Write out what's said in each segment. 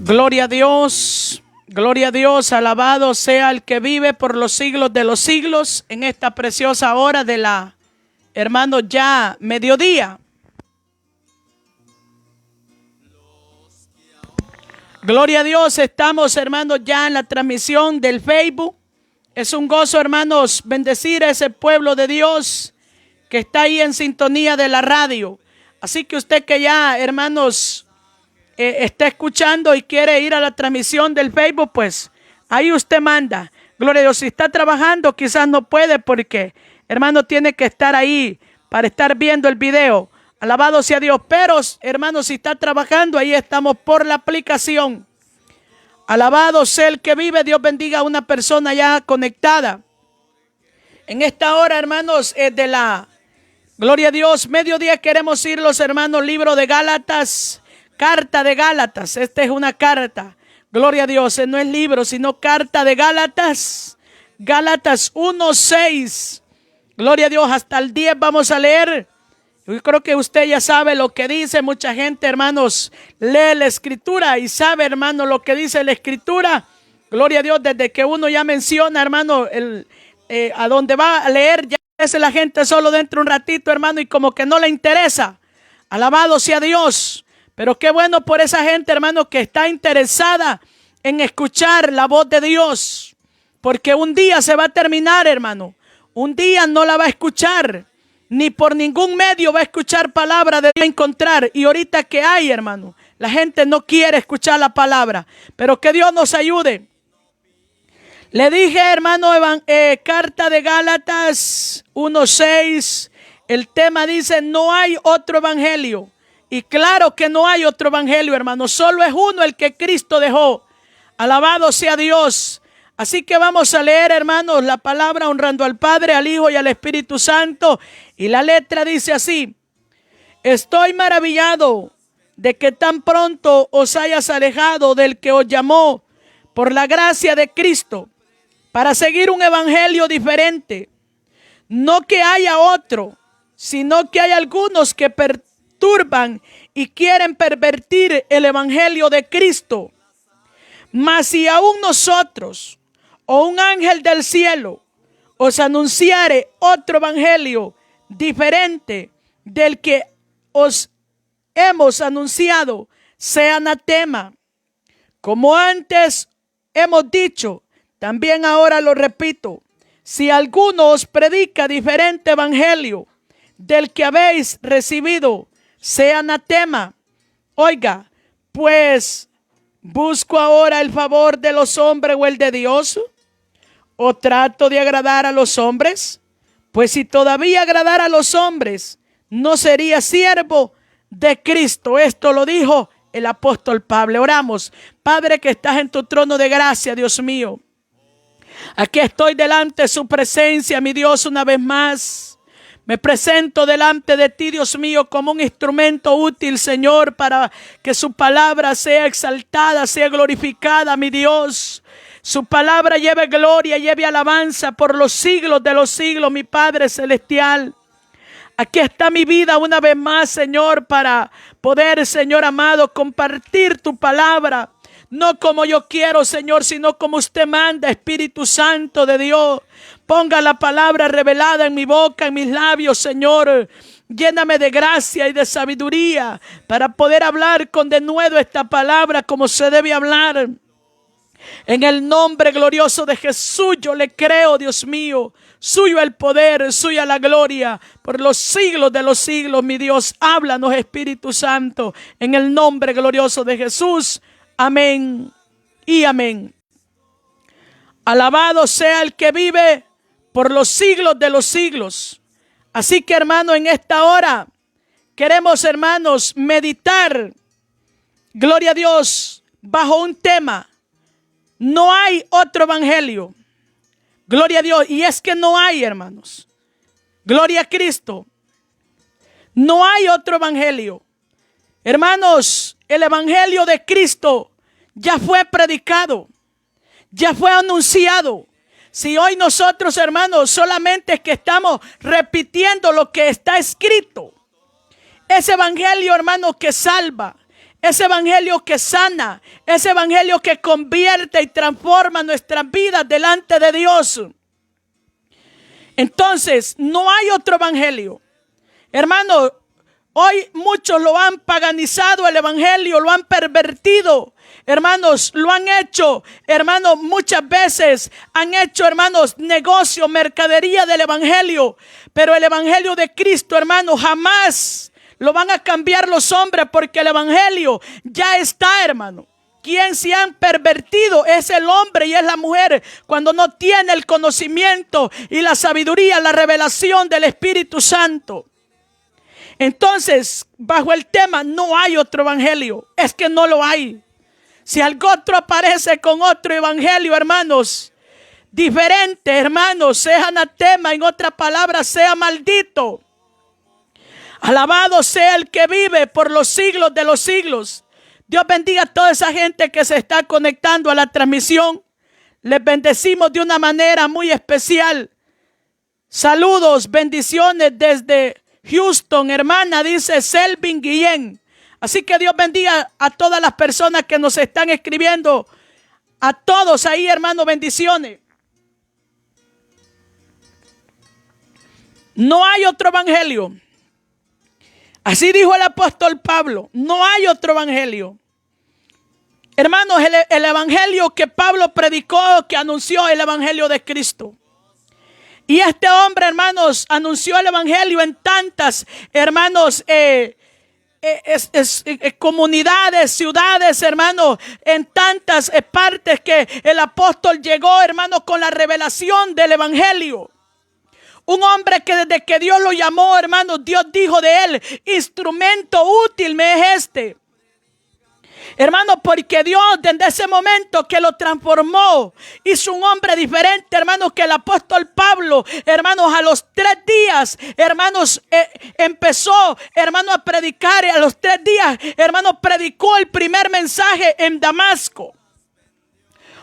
Gloria a Dios, alabado sea el que vive por los siglos de los siglos en esta preciosa hora de la, hermanos, ya mediodía. Gloria a Dios, estamos, hermanos, ya en la transmisión del Facebook. Es un gozo, hermanos, bendecir a ese pueblo de Dios que está ahí en sintonía de la radio. Así que usted que ya, hermanos, está escuchando y quiere ir a la transmisión del Facebook, pues ahí usted manda. Gloria a Dios. Si está trabajando, quizás no puede porque, hermano, tiene que estar ahí para estar viendo el video. Alabado sea Dios. Pero, hermano, si está trabajando, ahí estamos por la aplicación. Alabado sea el que vive. Dios bendiga a una persona ya conectada. En esta hora, hermanos, de la gloria a Dios, mediodía, queremos ir los hermanos, libro de Gálatas. Carta de Gálatas, esta es una carta, gloria a Dios, no es libro, sino carta de Gálatas, Gálatas 1:6, gloria a Dios, hasta el 10 vamos a leer. Yo creo que usted ya sabe lo que dice, mucha gente, hermanos, lee la escritura y sabe, hermano, lo que dice la escritura, gloria a Dios, desde que uno ya menciona, hermano, a dónde va a leer, ya dice la gente solo dentro de un ratito, hermano, y como que no le interesa, alabado sea Dios. Pero qué bueno por esa gente, hermano, que está interesada en escuchar la voz de Dios. Porque un día se va a terminar, hermano. Un día no la va a escuchar. Ni por ningún medio va a escuchar palabra de Dios a encontrar. Y ahorita que hay, hermano, la gente no quiere escuchar la palabra. Pero que Dios nos ayude. Le dije, hermano, carta de Gálatas 1:6. El tema dice, no hay otro evangelio. Y claro que no hay otro evangelio, hermano. Solo es uno el que Cristo dejó. Alabado sea Dios. Así que vamos a leer, hermanos, la palabra honrando al Padre, al Hijo y al Espíritu Santo. Y la letra dice así. Estoy maravillado de que tan pronto os hayas alejado del que os llamó por la gracia de Cristo para seguir un evangelio diferente. No que haya otro, sino que hay algunos que perturban y quieren pervertir el evangelio de Cristo. Mas si aún nosotros o un ángel del cielo os anunciare otro evangelio diferente del que os hemos anunciado, sea anatema. Como antes hemos dicho, también ahora lo repito, si alguno os predica diferente evangelio del que habéis recibido, sea anatema. Oiga, pues, ¿busco ahora el favor de los hombres o el de Dios? ¿O trato de agradar a los hombres? Pues si todavía agradara a los hombres, no sería siervo de Cristo. Esto lo dijo el apóstol Pablo. Oramos. Padre que estás en tu trono de gracia, Dios mío. Aquí estoy delante de su presencia, mi Dios, una vez más. Me presento delante de ti, Dios mío, como un instrumento útil, Señor, para que su palabra sea exaltada, sea glorificada, mi Dios. Su palabra lleve gloria, lleve alabanza por los siglos de los siglos, mi Padre celestial. Aquí está mi vida una vez más, Señor, para poder, Señor amado, compartir tu palabra. No como yo quiero, Señor, sino como usted manda, Espíritu Santo de Dios. Ponga la palabra revelada en mi boca, en mis labios, Señor. Lléname de gracia y de sabiduría para poder hablar con denuedo esta palabra como se debe hablar. En el nombre glorioso de Jesús yo le creo, Dios mío. Suyo el poder, suya la gloria por los siglos de los siglos, mi Dios. Háblanos, Espíritu Santo, en el nombre glorioso de Jesús. Amén y amén. Alabado sea el que vive por los siglos de los siglos. Así que, hermano, en esta hora queremos, hermanos, meditar, gloria a Dios, bajo un tema. No hay otro evangelio. Gloria a Dios. Y es que no hay, hermanos. Gloria a Cristo. No hay otro evangelio. Hermanos, el evangelio de Cristo ya fue predicado. Ya fue anunciado. Si hoy nosotros, hermanos, solamente es que estamos repitiendo lo que está escrito. Ese evangelio, hermanos, que salva. ese evangelio que sana, ese evangelio que convierte y transforma nuestras vidas delante de Dios. Entonces, no hay otro evangelio. Hermano, hoy muchos lo han paganizado el evangelio, lo han pervertido. Hermanos, lo han hecho, hermanos, muchas veces han hecho, hermanos, negocio, mercadería del evangelio. Pero el evangelio de Cristo, hermanos, jamás lo van a cambiar los hombres, porque el evangelio ya está, hermano. Quien se han pervertido es el hombre y es la mujer cuando no tiene el conocimiento y la sabiduría, la revelación del Espíritu Santo. Entonces, bajo el tema, no hay otro evangelio. Es que no lo hay. Si algo otro aparece con otro evangelio, hermanos, diferente, hermanos, sea anatema, en otra palabra, sea maldito. Alabado sea el que vive por los siglos de los siglos. Dios bendiga a toda esa gente que se está conectando a la transmisión. Les bendecimos de una manera muy especial. Saludos, bendiciones desde Houston, hermana, dice Selvin Guillén. Así que Dios bendiga a todas las personas que nos están escribiendo. A todos ahí, hermano, bendiciones. No hay otro evangelio. Así dijo el apóstol Pablo. No hay otro evangelio. Hermanos, el evangelio que Pablo predicó, que anunció, el evangelio de Cristo. Y este hombre, hermanos, anunció el evangelio en tantas, hermanos, comunidades, ciudades, hermanos, en tantas partes que el apóstol llegó, hermanos, con la revelación del evangelio. Un hombre que desde que Dios lo llamó, hermanos, Dios dijo de él: instrumento útil me es este. Hermanos, porque Dios desde ese momento que lo transformó, hizo un hombre diferente, hermanos, que el apóstol Pablo, hermanos, a los 3 días, hermanos, empezó, hermanos, a predicar. Y a los 3 días, hermanos, predicó el primer mensaje en Damasco.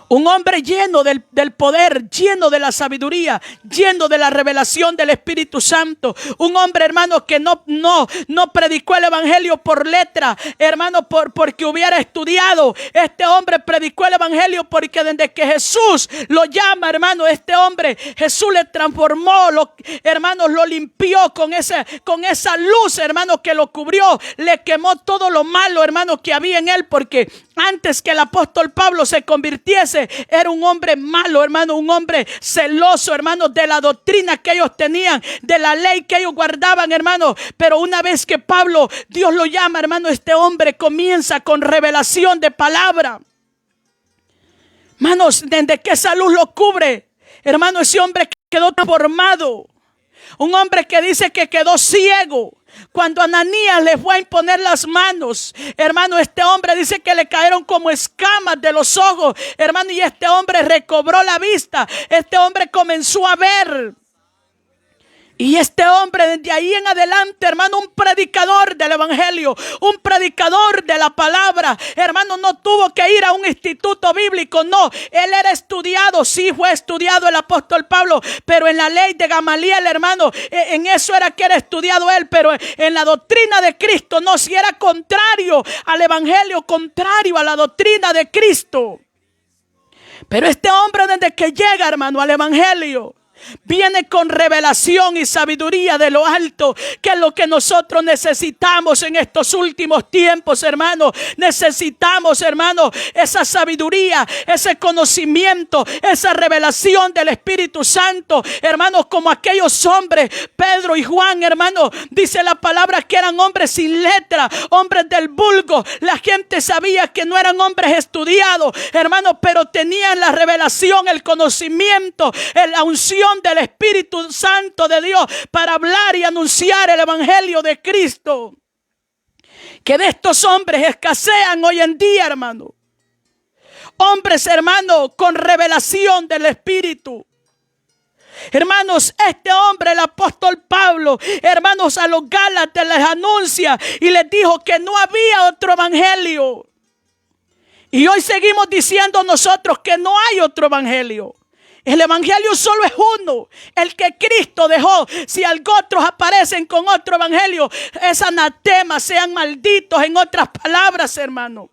Un hombre lleno del poder, lleno de la sabiduría, lleno de la revelación del Espíritu Santo. Un hombre, hermano, que no predicó el evangelio por letra, hermano, porque hubiera estudiado. Este hombre predicó el evangelio porque desde que Jesús lo llama, hermano, este hombre, Jesús le transformó, hermanos, lo limpió con esa luz, hermano, que lo cubrió. Le quemó todo lo malo, hermano, que había en él, porque antes que el apóstol Pablo se convirtiese, era un hombre malo, hermano, un hombre celoso, hermano, de la doctrina que ellos tenían, de la ley que ellos guardaban, hermano. Pero una vez que Pablo, Dios lo llama, hermano, este hombre comienza con revelación de palabra. Hermanos, desde que esa luz lo cubre, hermano, ese hombre quedó transformado. Un hombre que dice que quedó ciego. Cuando Ananías le fue a imponer las manos, hermano, este hombre dice que le cayeron como escamas de los ojos, hermano, y este hombre recobró la vista. Este hombre comenzó a ver. Y este hombre desde ahí en adelante, hermano, un predicador del evangelio, un predicador de la palabra, hermano, no tuvo que ir a un instituto bíblico, no, él era estudiado, sí fue estudiado el apóstol Pablo, pero en la ley de Gamaliel, hermano, en eso era que era estudiado él, pero en la doctrina de Cristo, no, si era contrario al evangelio, contrario a la doctrina de Cristo. Pero este hombre desde que llega, hermano, al evangelio, viene con revelación y sabiduría de lo alto, que es lo que nosotros necesitamos en estos últimos tiempos, hermano. Necesitamos, hermano, esa sabiduría, ese conocimiento, esa revelación del Espíritu Santo, hermanos, como aquellos hombres, Pedro y Juan, hermano, dice la palabra que eran hombres sin letra, hombres del vulgo. La gente sabía que no eran hombres estudiados, hermano, pero tenían la revelación, el conocimiento, la unción del Espíritu Santo de Dios para hablar y anunciar el evangelio de Cristo. Que de estos hombres escasean hoy en día, hermano. Hombres, hermano, con revelación del Espíritu. Hermanos, este hombre, el apóstol Pablo, hermanos, a los Gálatas les anuncia y les dijo que no había otro evangelio. Y hoy seguimos diciendo nosotros que no hay otro evangelio. El evangelio solo es uno, el que Cristo dejó. Si otros aparecen con otro evangelio, es anatema, sean malditos, en otras palabras, hermano.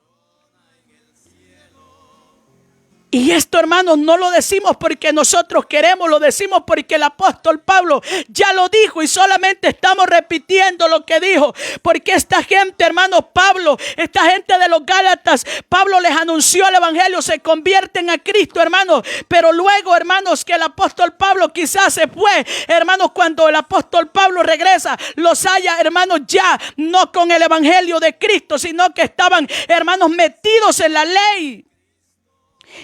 Y esto, hermanos, no lo decimos porque nosotros queremos, lo decimos porque el apóstol Pablo ya lo dijo y solamente estamos repitiendo lo que dijo. Porque esta gente, hermanos, Pablo, esta gente de los Gálatas, Pablo les anunció el evangelio, se convierten a Cristo, hermanos. Pero luego, hermanos, que el apóstol Pablo quizás se fue, hermanos, cuando el apóstol Pablo regresa, los haya, hermanos, ya no con el evangelio de Cristo, sino que estaban, hermanos, metidos en la ley.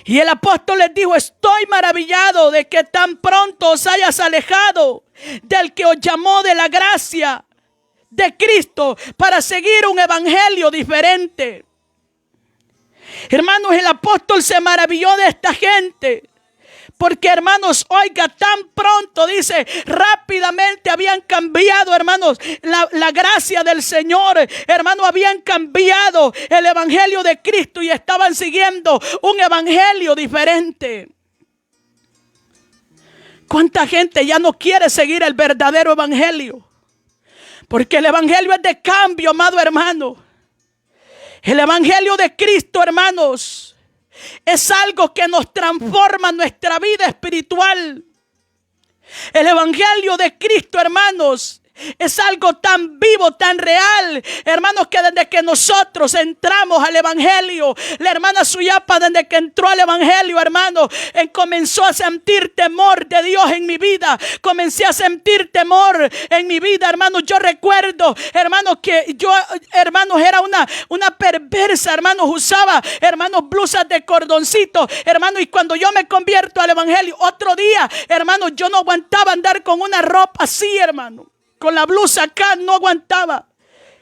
Y el apóstol les dijo: estoy maravillado de que tan pronto os hayas alejado del que os llamó de la gracia de Cristo para seguir un evangelio diferente. Hermanos, el apóstol se maravilló de esta gente. Porque, hermanos, oiga, tan pronto, dice, rápidamente habían cambiado, hermanos, la gracia del Señor. Hermanos, habían cambiado el evangelio de Cristo y estaban siguiendo un evangelio diferente. ¿Cuánta gente ya no quiere seguir el verdadero evangelio? Porque el evangelio es de cambio, amado hermano. El evangelio de Cristo, hermanos, es algo que nos transforma nuestra vida espiritual. El evangelio de Cristo, hermanos, es algo tan vivo, tan real, hermanos, que desde que nosotros entramos al evangelio, la hermana Suyapa, desde que entró al evangelio, hermano, comenzó a sentir temor de Dios en mi vida. Comencé a sentir temor en mi vida, hermanos. Yo recuerdo, hermanos, que yo, hermanos, era una perversa, hermanos. Usaba, hermanos, blusas de cordoncito, hermanos. Y cuando yo me convierto al evangelio, otro día, hermanos, yo no aguantaba andar con una ropa así, hermano. Con la blusa acá no aguantaba.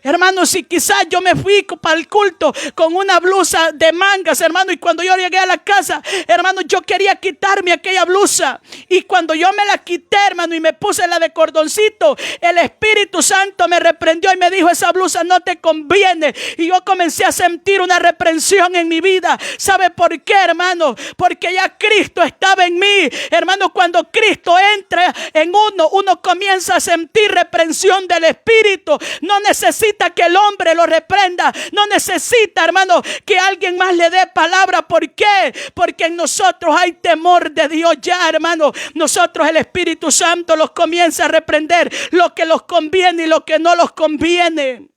Hermanos, si quizás yo me fui para el culto con una blusa de mangas, hermano, y cuando yo llegué a la casa, hermano, yo quería quitarme aquella blusa. Y cuando yo me la quité, hermano, y me puse la de cordoncito, el Espíritu Santo me reprendió y me dijo: esa blusa no te conviene. Y yo comencé a sentir una reprensión en mi vida. ¿Sabe por qué, hermano? Porque ya Cristo estaba en mí. Hermano, cuando Cristo entra en uno comienza a sentir reprensión del Espíritu. No necesita que el hombre lo reprenda. No necesita, hermano, que alguien más le dé palabra. ¿Por qué? Porque en nosotros hay temor de Dios ya, hermano. Nosotros, el Espíritu Santo los comienza a reprender lo que los conviene y lo que no los conviene.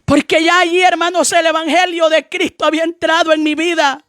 Porque ya allí, hermanos, el evangelio de Cristo había entrado en mi vida.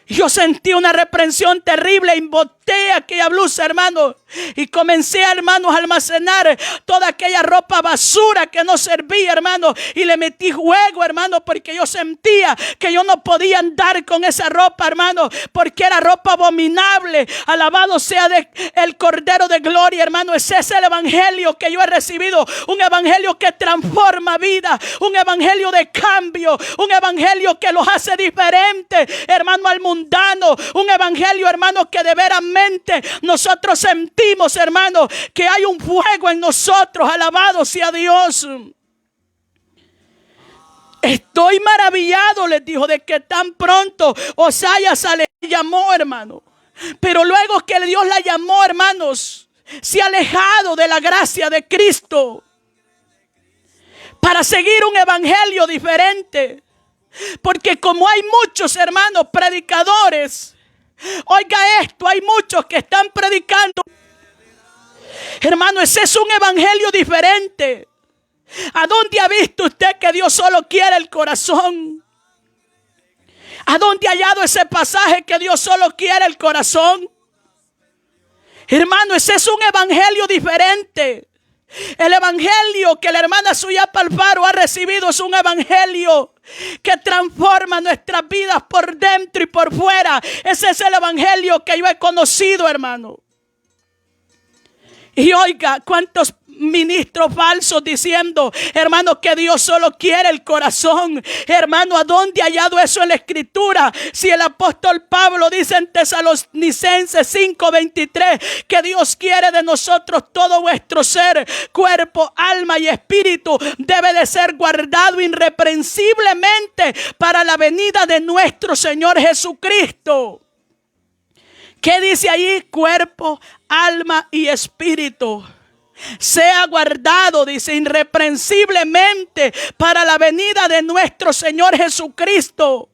Yo sentí una reprensión terrible y boté aquella blusa, hermano. Y comencé, hermanos, a almacenar toda aquella ropa basura que no servía, hermano. Y le metí juego, hermano, porque yo sentía que yo no podía andar con esa ropa, hermano, porque era ropa abominable. Alabado sea el Cordero de Gloria, hermano. Ese es el evangelio que yo he recibido. Un evangelio que transforma vida. Un evangelio de cambio. Un evangelio que los hace diferentes, hermano, al mundano. Un evangelio, hermano, que de veramente nosotros sentimos, hermano, que hay un fuego en nosotros. Alabado sea Dios. Estoy maravillado, les dijo, de que tan pronto os hayas alejado. Llamó, hermano. Pero luego que Dios la llamó, hermanos, se ha alejado de la gracia de Cristo para seguir un evangelio diferente. Porque como hay muchos, hermanos, predicadores, oiga esto, hay muchos que están predicando. Hermano, ese es un evangelio diferente. ¿A dónde ha visto usted que Dios solo quiere el corazón? ¿A dónde ha hallado ese pasaje que Dios solo quiere el corazón? Hermano, ese es un evangelio diferente. El evangelio que la hermana Suyapa Alfaro ha recibido es un evangelio que transforma nuestras vidas por dentro y por fuera. Ese es el evangelio que yo he conocido, hermano. Y oiga, cuántos ministros falsos diciendo, hermano, que Dios solo quiere el corazón. Hermano, ¿a dónde ha hallado eso en la escritura? Si el apóstol Pablo dice en Tesalonicenses 5:23 que Dios quiere de nosotros todo vuestro ser, cuerpo, alma y espíritu debe de ser guardado irreprensiblemente para la venida de nuestro Señor Jesucristo. ¿Qué dice ahí? Cuerpo, alma y espíritu sea guardado, dice, irreprensiblemente para la venida de nuestro Señor Jesucristo.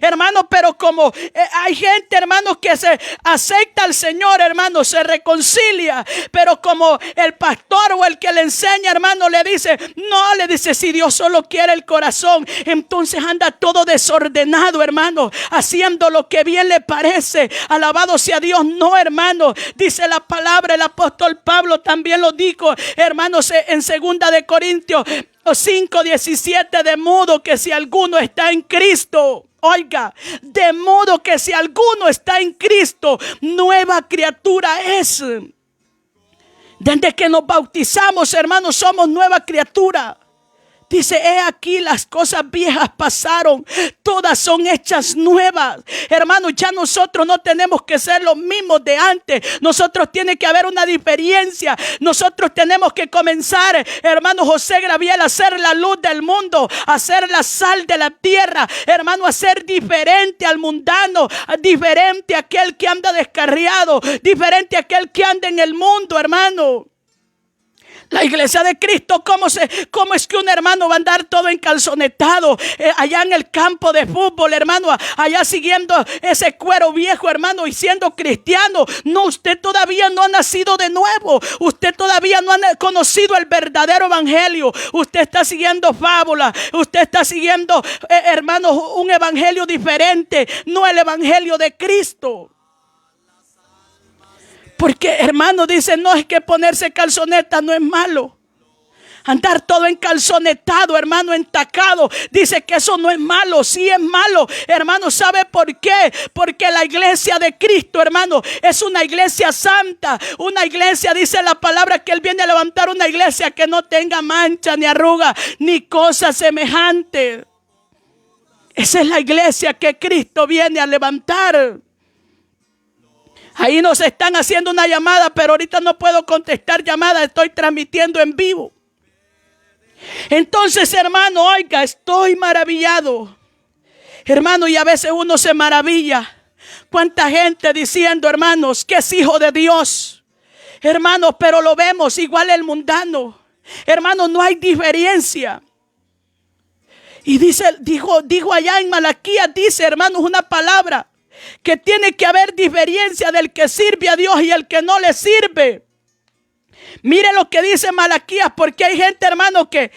Hermano, pero como hay gente, hermano, que se acepta al Señor, hermano, se reconcilia, pero como el pastor o el que le enseña, hermano, le dice, no, le dice, si Dios solo quiere el corazón, entonces anda todo desordenado, hermano, haciendo lo que bien le parece. Alabado sea Dios. No, hermano, dice la palabra, el apóstol Pablo también lo dijo, hermanos, en 2 de Corintios 5:17, de modo que si alguno está en Cristo, oiga, de modo que si alguno está en Cristo, nueva criatura es. Desde que nos bautizamos, hermanos, somos nueva criatura. Dice, he aquí las cosas viejas pasaron, todas son hechas nuevas. Hermanos, ya nosotros no tenemos que ser los mismos de antes. Nosotros tiene que haber una diferencia. Nosotros tenemos que comenzar, hermano José Graviel, a ser la luz del mundo, a ser la sal de la tierra. Hermano, a ser diferente al mundano, diferente a aquel que anda descarriado, diferente a aquel que anda en el mundo, hermano. La iglesia de Cristo, ¿cómo es que un hermano va a andar todo encalzonetado allá en el campo de fútbol, hermano, allá siguiendo ese cuero viejo, hermano, y siendo cristiano? No, usted todavía no ha nacido de nuevo. Usted todavía no ha conocido el verdadero evangelio. Usted está siguiendo fábulas. Usted está siguiendo, hermano, un evangelio diferente, no el evangelio de Cristo. Porque, hermano, dice, no, es que ponerse calzoneta no es malo. Andar todo encalzonetado, hermano, entacado, dice que eso no es malo. Sí es malo, hermano. ¿Sabe por qué? Porque la iglesia de Cristo, hermano, es una iglesia santa. Una iglesia, dice la palabra, que Él viene a levantar una iglesia que no tenga mancha, ni arruga, ni cosa semejante. Esa es la iglesia que Cristo viene a levantar. Ahí nos están haciendo una llamada, pero ahorita no puedo contestar llamadas, estoy transmitiendo en vivo. Entonces, hermano, oiga, estoy maravillado. Hermano, y a veces uno se maravilla. Cuánta gente diciendo, hermanos, que es hijo de Dios. Hermanos, pero lo vemos igual el mundano. Hermanos, no hay diferencia. Y dijo allá en Malaquías, dice, hermanos, una palabra, que tiene que haber diferencia del que sirve a Dios y el que no le sirve. Mire lo que dice Malaquías, porque hay gente, hermano, que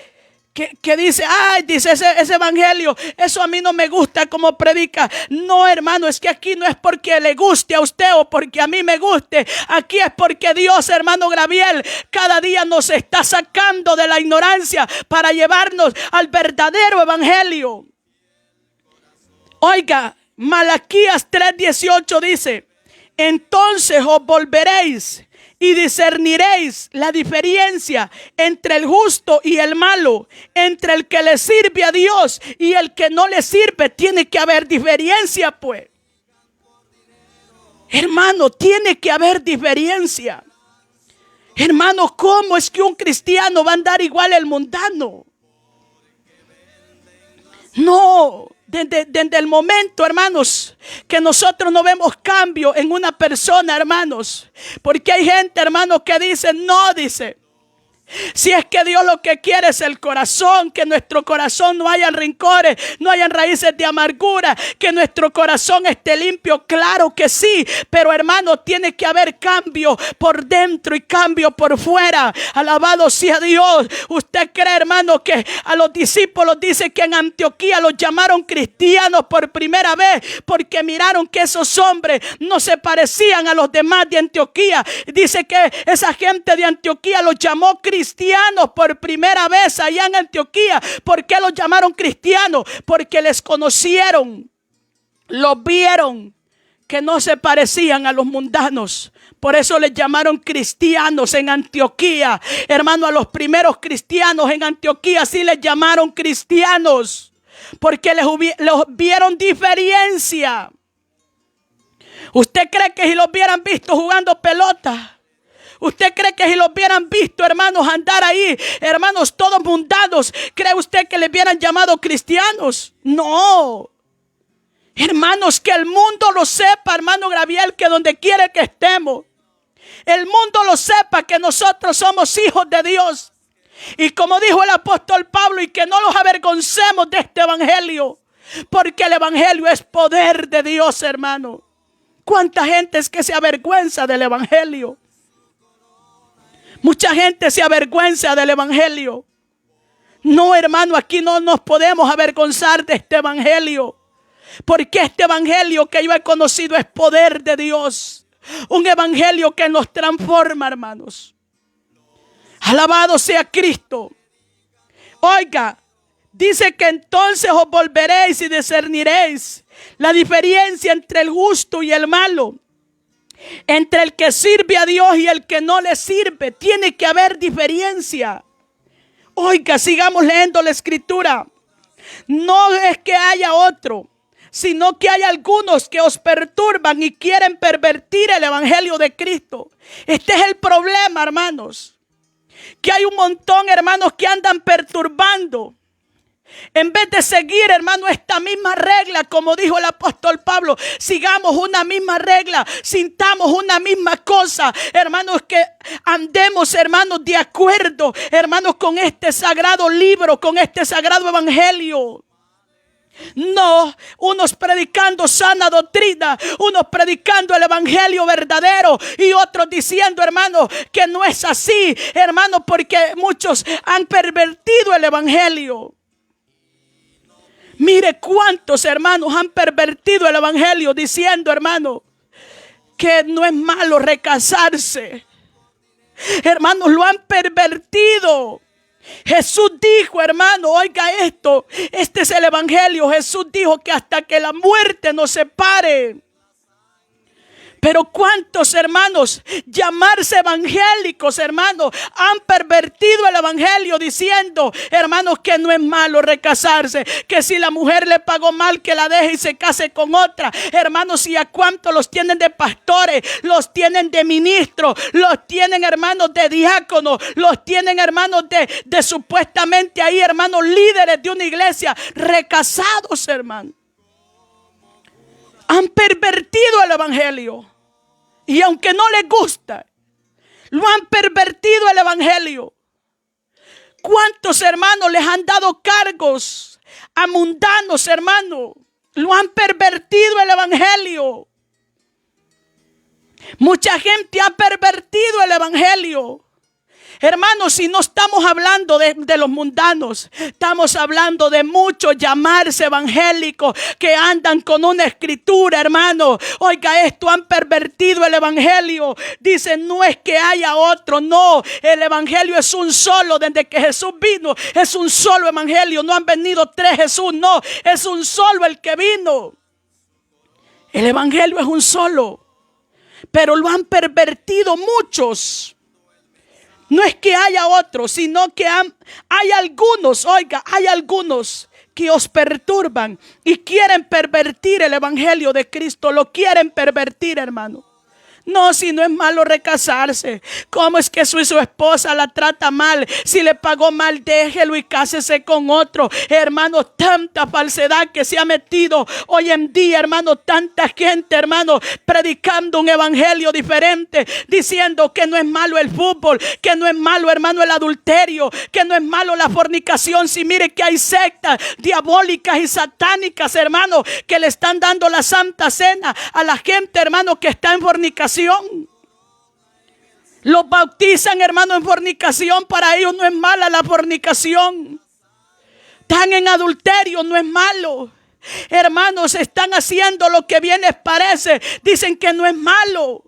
dice, ay, dice ese evangelio, eso a mí no me gusta como predica. No, hermano, es que aquí no es porque le guste a usted o porque a mí me guste. Aquí es porque Dios, hermano Graviel, cada día nos está sacando de la ignorancia para llevarnos al verdadero evangelio. Oiga, Malaquías 3:18 dice, entonces os volveréis y discerniréis la diferencia entre el justo y el malo, entre el que le sirve a Dios y el que no le sirve. Tiene que haber diferencia, pues. Hermano, tiene que haber diferencia. Hermano, ¿cómo es que un cristiano va a andar igual al mundano? No. Desde el momento, hermanos, que nosotros no vemos cambio en una persona, hermanos, porque hay gente, hermanos, que dice, no, dice, si es que Dios lo que quiere es el corazón, que en nuestro corazón no hayan rencores, no hayan raíces de amargura, que nuestro corazón esté limpio. Claro que sí, pero hermano, tiene que haber cambio por dentro y cambio por fuera. Alabado sea Dios. ¿Usted cree, hermano, que a los discípulos dice que en Antioquía los llamaron cristianos por primera vez porque miraron que esos hombres no se parecían a los demás de Antioquía? Dice que esa gente de Antioquía los llamó cristianos por primera vez allá en Antioquía. ¿Por qué los llamaron cristianos? Porque les conocieron, los vieron que no se parecían a los mundanos. Por eso les llamaron cristianos en Antioquía. Hermano, a los primeros cristianos en Antioquía sí les llamaron cristianos, porque les vieron diferencia. ¿Usted cree que si los hubieran visto jugando pelota? ¿Usted cree que si los hubieran visto, hermanos, andar ahí, hermanos, todos mundanos, cree usted que les hubieran llamado cristianos? No. Hermanos, que el mundo lo sepa, hermano Gabriel, que donde quiere que estemos, el mundo lo sepa que nosotros somos hijos de Dios. Y como dijo el apóstol Pablo, y que no los avergoncemos de este evangelio, porque el evangelio es poder de Dios, hermano. ¿Cuánta gente es que se avergüenza del evangelio? Mucha gente se avergüenza del evangelio. No, hermano, aquí no nos podemos avergonzar de este evangelio, porque este evangelio que yo he conocido es poder de Dios. Un evangelio que nos transforma, hermanos. Alabado sea Cristo. Oiga, dice que entonces os volveréis y discerniréis la diferencia entre el justo y el malo, entre el que sirve a Dios y el que no le sirve. Tiene que haber diferencia. Oiga, sigamos leyendo la escritura. No es que haya otro, sino que hay algunos que os perturban y quieren pervertir el evangelio de Cristo. Este es el problema, hermanos. Que hay un montón, hermanos, que andan perturbando. En vez de seguir, hermano, esta misma regla, como dijo el apóstol Pablo, sigamos una misma regla, sintamos una misma cosa, hermanos, que andemos, hermanos, de acuerdo, hermanos, con este sagrado libro, con este sagrado evangelio. No, unos predicando sana doctrina, unos predicando el evangelio verdadero y otros diciendo, hermano, que no es así, hermano, porque muchos han pervertido el evangelio. Mire cuántos hermanos han pervertido el evangelio diciendo, hermano, que no es malo recasarse. Hermanos, lo han pervertido. Jesús dijo, hermano, oiga esto, este es el evangelio. Jesús dijo que hasta que la muerte nos separe. Pero cuántos, hermanos, llamarse evangélicos, hermanos, han pervertido el evangelio diciendo, hermanos, que no es malo recasarse, que si la mujer le pagó mal, que la deje y se case con otra. Hermanos, y a cuántos los tienen de pastores, los tienen de ministros, los tienen, hermanos, de diáconos, los tienen, hermanos, de supuestamente ahí, hermanos, líderes de una iglesia, recasados, hermanos. Han pervertido el evangelio. Y aunque no les gusta, lo han pervertido el evangelio. ¿Cuántos hermanos les han dado cargos a mundanos, hermanos? Lo han pervertido el evangelio. Mucha gente ha pervertido el evangelio. Hermanos, si no estamos hablando de los mundanos, estamos hablando de muchos llamarse evangélicos que andan con una escritura, hermano. Oiga esto, han pervertido el evangelio. Dicen, no es que haya otro, no. El evangelio es un solo. Desde que Jesús vino, es un solo evangelio. No han venido tres Jesús, no. Es un solo el que vino. El evangelio es un solo. Pero lo han pervertido muchos. No es que haya otros, sino que hay algunos, oiga, hay algunos que os perturban y quieren pervertir el evangelio de Cristo. Lo quieren pervertir, hermano. No, si no es malo recasarse. ¿Cómo es que su esposa la trata mal? Si le pagó mal, déjelo y cásese con otro. Hermano, tanta falsedad que se ha metido hoy en día, hermano. Tanta gente, hermano, predicando un evangelio diferente, diciendo que no es malo el fútbol, que no es malo, hermano, el adulterio, que no es malo la fornicación. Si mire que hay sectas diabólicas y satánicas, hermano, que le están dando la santa cena a la gente, hermano, que está en fornicación. Los bautizan, hermano, en fornicación. Para ellos no es mala la fornicación. Están en adulterio, no es malo. Hermanos, están haciendo lo que bien les parece. Dicen que no es malo.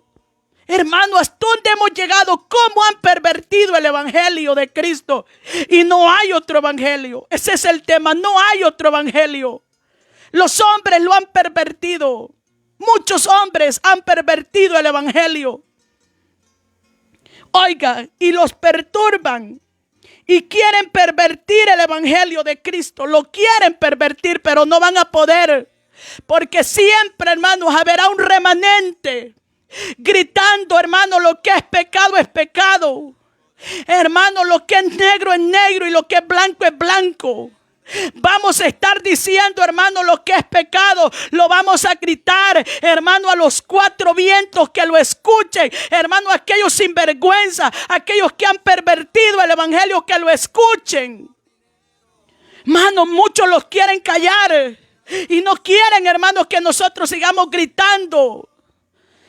Hermanos, ¿hasta dónde hemos llegado? ¿Cómo han pervertido el evangelio de Cristo? Y no hay otro evangelio. Ese es el tema. No hay otro evangelio. Los hombres lo han pervertido. Muchos hombres han pervertido el evangelio. Oiga, y los perturban. Y quieren pervertir el evangelio de Cristo. Lo quieren pervertir, pero no van a poder. Porque siempre, hermanos, habrá un remanente gritando, hermano, lo que es pecado es pecado. Hermano, lo que es negro y lo que es blanco es blanco. Vamos a estar diciendo, hermano, lo que es pecado. Lo vamos a gritar, hermano, a los cuatro vientos que lo escuchen. Hermano, aquellos sinvergüenza, aquellos que han pervertido el evangelio, que lo escuchen. Hermano, muchos los quieren callar y no quieren, hermanos, que nosotros sigamos gritando.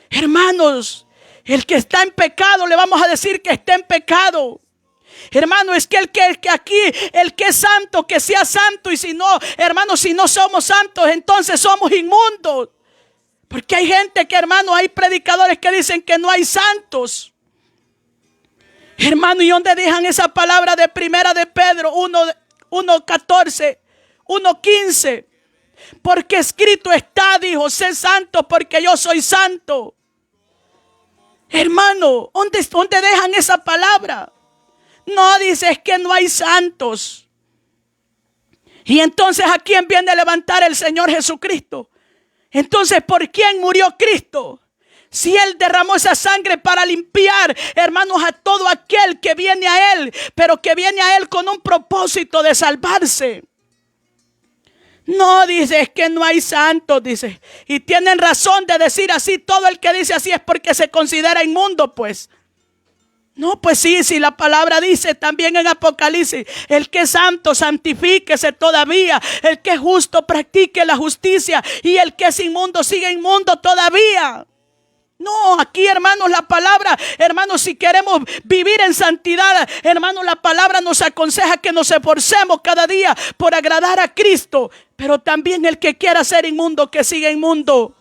Hermanos, el que está en pecado, le vamos a decir que está en pecado. Hermano, es que el que aquí, el que es santo, que sea santo. Y si no, hermano, si no somos santos, entonces somos inmundos. Porque hay gente que, hermano, hay predicadores que dicen que no hay santos. Hermano, ¿y dónde dejan esa palabra de primera de Pedro 1:14, 1:15? Porque escrito está, dijo, sé santo porque yo soy santo. Hermano, ¿dónde dejan esa palabra? No, dice, es que no hay santos. Y entonces, ¿a quién viene a levantar el Señor Jesucristo? Entonces, ¿por quién murió Cristo? Si Él derramó esa sangre para limpiar, hermanos, a todo aquel que viene a Él, pero que viene a Él con un propósito de salvarse. No, dice, es que no hay santos, dice. Y tienen razón de decir así. Todo el que dice así es porque se considera inmundo, pues. No, pues sí, si la palabra dice también en Apocalipsis, el que es santo, santifíquese todavía. El que es justo, practique la justicia. Y el que es inmundo, sigue inmundo todavía. No, aquí, hermanos, la palabra, hermanos, si queremos vivir en santidad, hermanos, la palabra nos aconseja que nos esforcemos cada día por agradar a Cristo. Pero también el que quiera ser inmundo, que siga inmundo.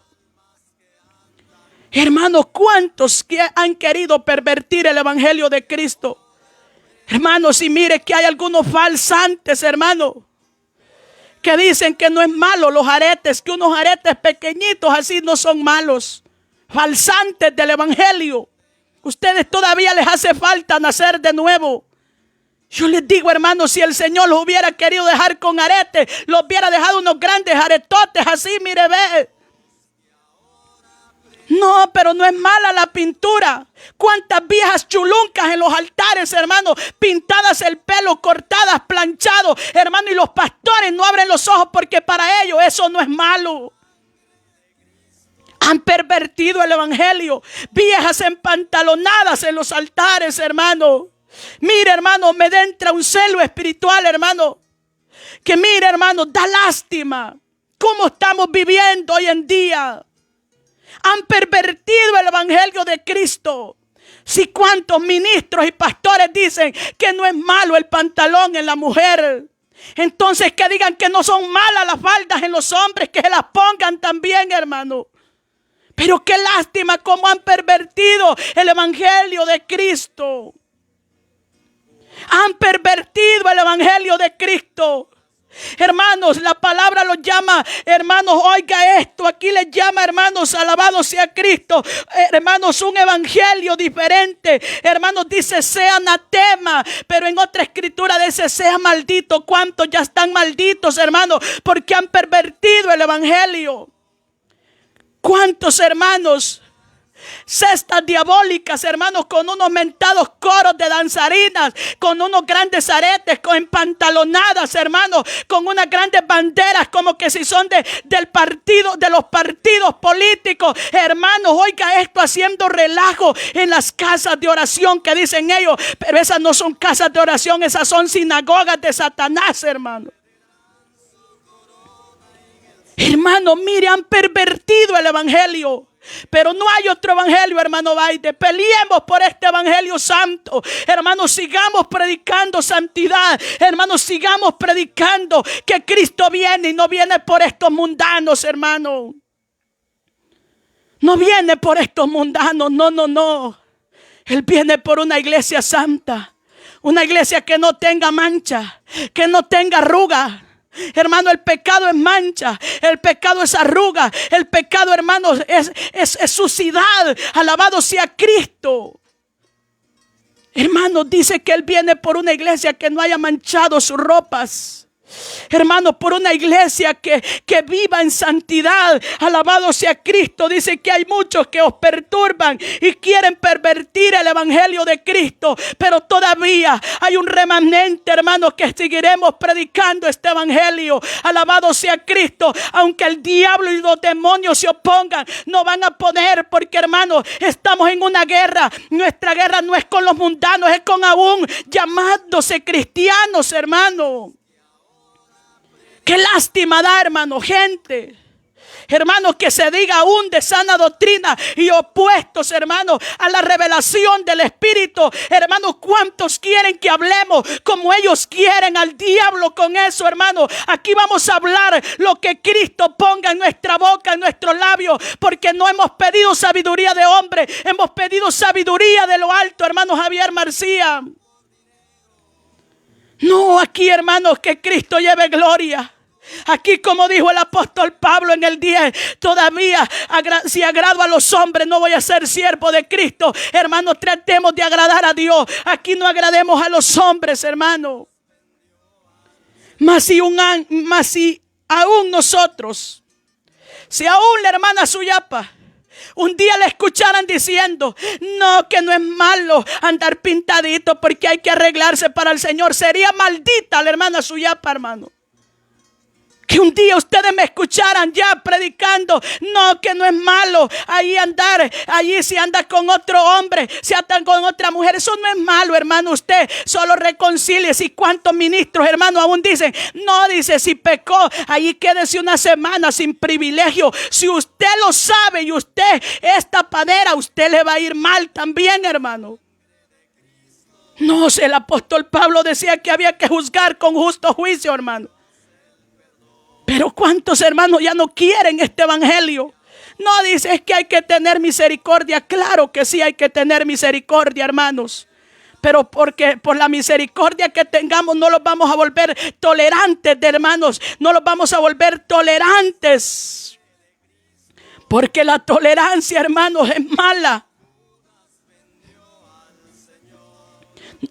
Hermanos, ¿cuántos que han querido pervertir el evangelio de Cristo? Hermanos, y mire que hay algunos falsantes, hermanos, que dicen que no es malo los aretes, que unos aretes pequeñitos así no son malos. Falsantes del evangelio. Ustedes todavía les hace falta nacer de nuevo. Yo les digo, hermanos, si el Señor los hubiera querido dejar con aretes, los hubiera dejado unos grandes aretotes así, mire, ve. No, pero no es mala la pintura. Cuántas viejas chuluncas en los altares, hermanos, pintadas el pelo, cortadas, planchados, hermano, y los pastores no abren los ojos porque para ellos eso no es malo. Han pervertido el evangelio. Viejas empantalonadas en los altares, hermano. Mire, hermano, me entra un celo espiritual, hermano. Que mire, hermano, da lástima cómo estamos viviendo hoy en día. Han pervertido el evangelio de Cristo. Si cuántos ministros y pastores dicen que no es malo el pantalón en la mujer. Entonces que digan que no son malas las faldas en los hombres, que se las pongan también, hermano. Pero qué lástima cómo han pervertido el evangelio de Cristo. Han pervertido el evangelio de Cristo. Hermanos, la palabra los llama, hermanos, oiga esto, aquí les llama, hermanos, alabado sea Cristo, hermanos, un evangelio diferente. Hermanos, dice sea anatema, pero en otra escritura dice sea maldito. ¿Cuántos ya están malditos, hermanos? Porque han pervertido el evangelio. ¿Cuántos, hermanos? Cestas diabólicas, hermanos, con unos mentados coros de danzarinas, con unos grandes aretes, con empantalonadas, hermanos, con unas grandes banderas, como que si son del partido, de los partidos políticos. Hermanos, oiga esto, haciendo relajo en las casas de oración que dicen ellos, pero esas no son casas de oración, esas son sinagogas de Satanás, hermano. Hermano, mire, han pervertido el evangelio. Pero no hay otro evangelio, hermano Baide. Peleemos por este evangelio santo. Hermanos, sigamos predicando santidad. Hermanos, sigamos predicando que Cristo viene y no viene por estos mundanos, hermano. No viene por estos mundanos, no. Él viene por una iglesia santa. Una iglesia que no tenga mancha, que no tenga arruga. Hermano, el pecado es mancha, el pecado es arruga, el pecado, hermanos, es suciedad. Alabado sea Cristo. Hermanos, dice que Él viene por una iglesia que no haya manchado sus ropas. Hermano, por una iglesia que viva en santidad. Alabado sea Cristo. Dice que hay muchos que os perturban y quieren pervertir el evangelio de Cristo. Pero todavía hay un remanente, hermano, que seguiremos predicando este evangelio. Alabado sea Cristo. Aunque el diablo y los demonios se opongan, no van a poder, porque, hermano, estamos en una guerra. Nuestra guerra no es con los mundanos, es con aún llamándose cristianos, hermano. Qué lástima da, hermano, gente, hermano, que se diga aún de sana doctrina y opuestos, hermano, a la revelación del Espíritu. Hermano, ¿cuántos quieren que hablemos como ellos quieren? Al diablo con eso, hermano. Aquí vamos a hablar lo que Cristo ponga en nuestra boca, en nuestros labios, porque no hemos pedido sabiduría de hombre, hemos pedido sabiduría de lo alto, hermano Javier Marcía. No, aquí, hermanos, que Cristo lleve gloria. Aquí, como dijo el apóstol Pablo en el 10, todavía si agrado a los hombres no voy a ser siervo de Cristo. Hermanos, tratemos de agradar a Dios. Aquí no agrademos a los hombres, hermano. Mas si aún nosotros, si aún la hermana Suyapa un día le escucharan diciendo: no, que no es malo andar pintadito porque hay que arreglarse para el Señor, sería maldita la hermana Suyapa, hermano. Que un día ustedes me escucharan ya predicando: no, que no es malo ahí andar, allí si anda con otro hombre, si anda con otra mujer, eso no es malo, hermano. Usted solo reconcíliese. Y cuántos ministros, hermano, aún dicen: no, dice, si pecó, allí quédese una semana sin privilegio. Si usted lo sabe y usted es tapadera, usted le va a ir mal también, hermano. No, el apóstol Pablo decía que había que juzgar con justo juicio, hermano. Pero ¿cuántos, hermanos, ya no quieren este evangelio? No, dice, es que hay que tener misericordia. Claro que sí hay que tener misericordia, hermanos. Pero porque por la misericordia que tengamos no los vamos a volver tolerantes, hermanos. No los vamos a volver tolerantes. Porque la tolerancia, hermanos, es mala.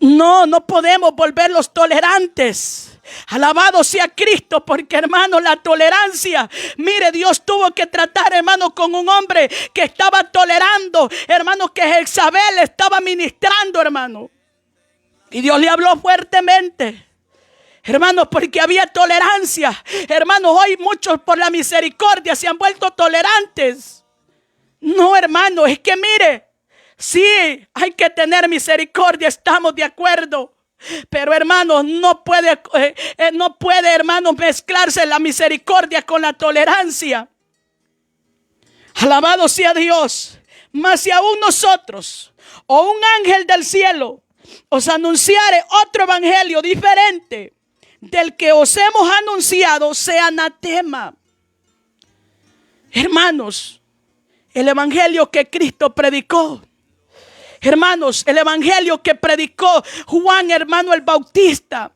No podemos volverlos tolerantes. Alabado sea Cristo, porque, hermano, la tolerancia, mire, Dios tuvo que tratar, hermano, con un hombre que estaba tolerando, hermano, que Jezabel estaba ministrando, hermano. Y Dios le habló fuertemente, hermano, porque había tolerancia. Hermanos, hoy muchos por la misericordia se han vuelto tolerantes. No, hermano, es que mire, sí, hay que tener misericordia, estamos de acuerdo. Pero, hermanos, no puede, hermanos, mezclarse la misericordia con la tolerancia. Alabado sea Dios. Mas si aún nosotros o un ángel del cielo os anunciare otro evangelio diferente del que os hemos anunciado, sea anatema. Hermanos, el evangelio que Cristo predicó, hermanos, el evangelio que predicó Juan, hermano, el Bautista,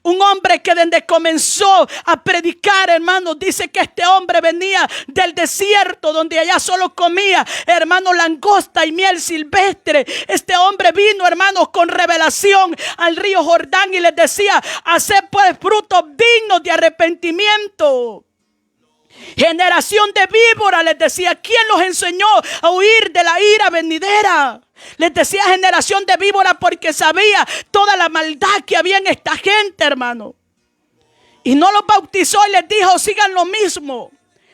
un hombre que desde comenzó a predicar, hermanos, dice que este hombre venía del desierto donde allá solo comía, hermanos, langosta y miel silvestre. Este hombre vino, hermanos, con revelación al río Jordán y les decía: haced pues frutos dignos de arrepentimiento. Generación de víboras, les decía. ¿Quién los enseñó a huir de la ira venidera? Les decía generación de víboras porque sabía toda la maldad que había en esta gente, hermano. Y no los bautizó y les dijo: sigan lo mismo.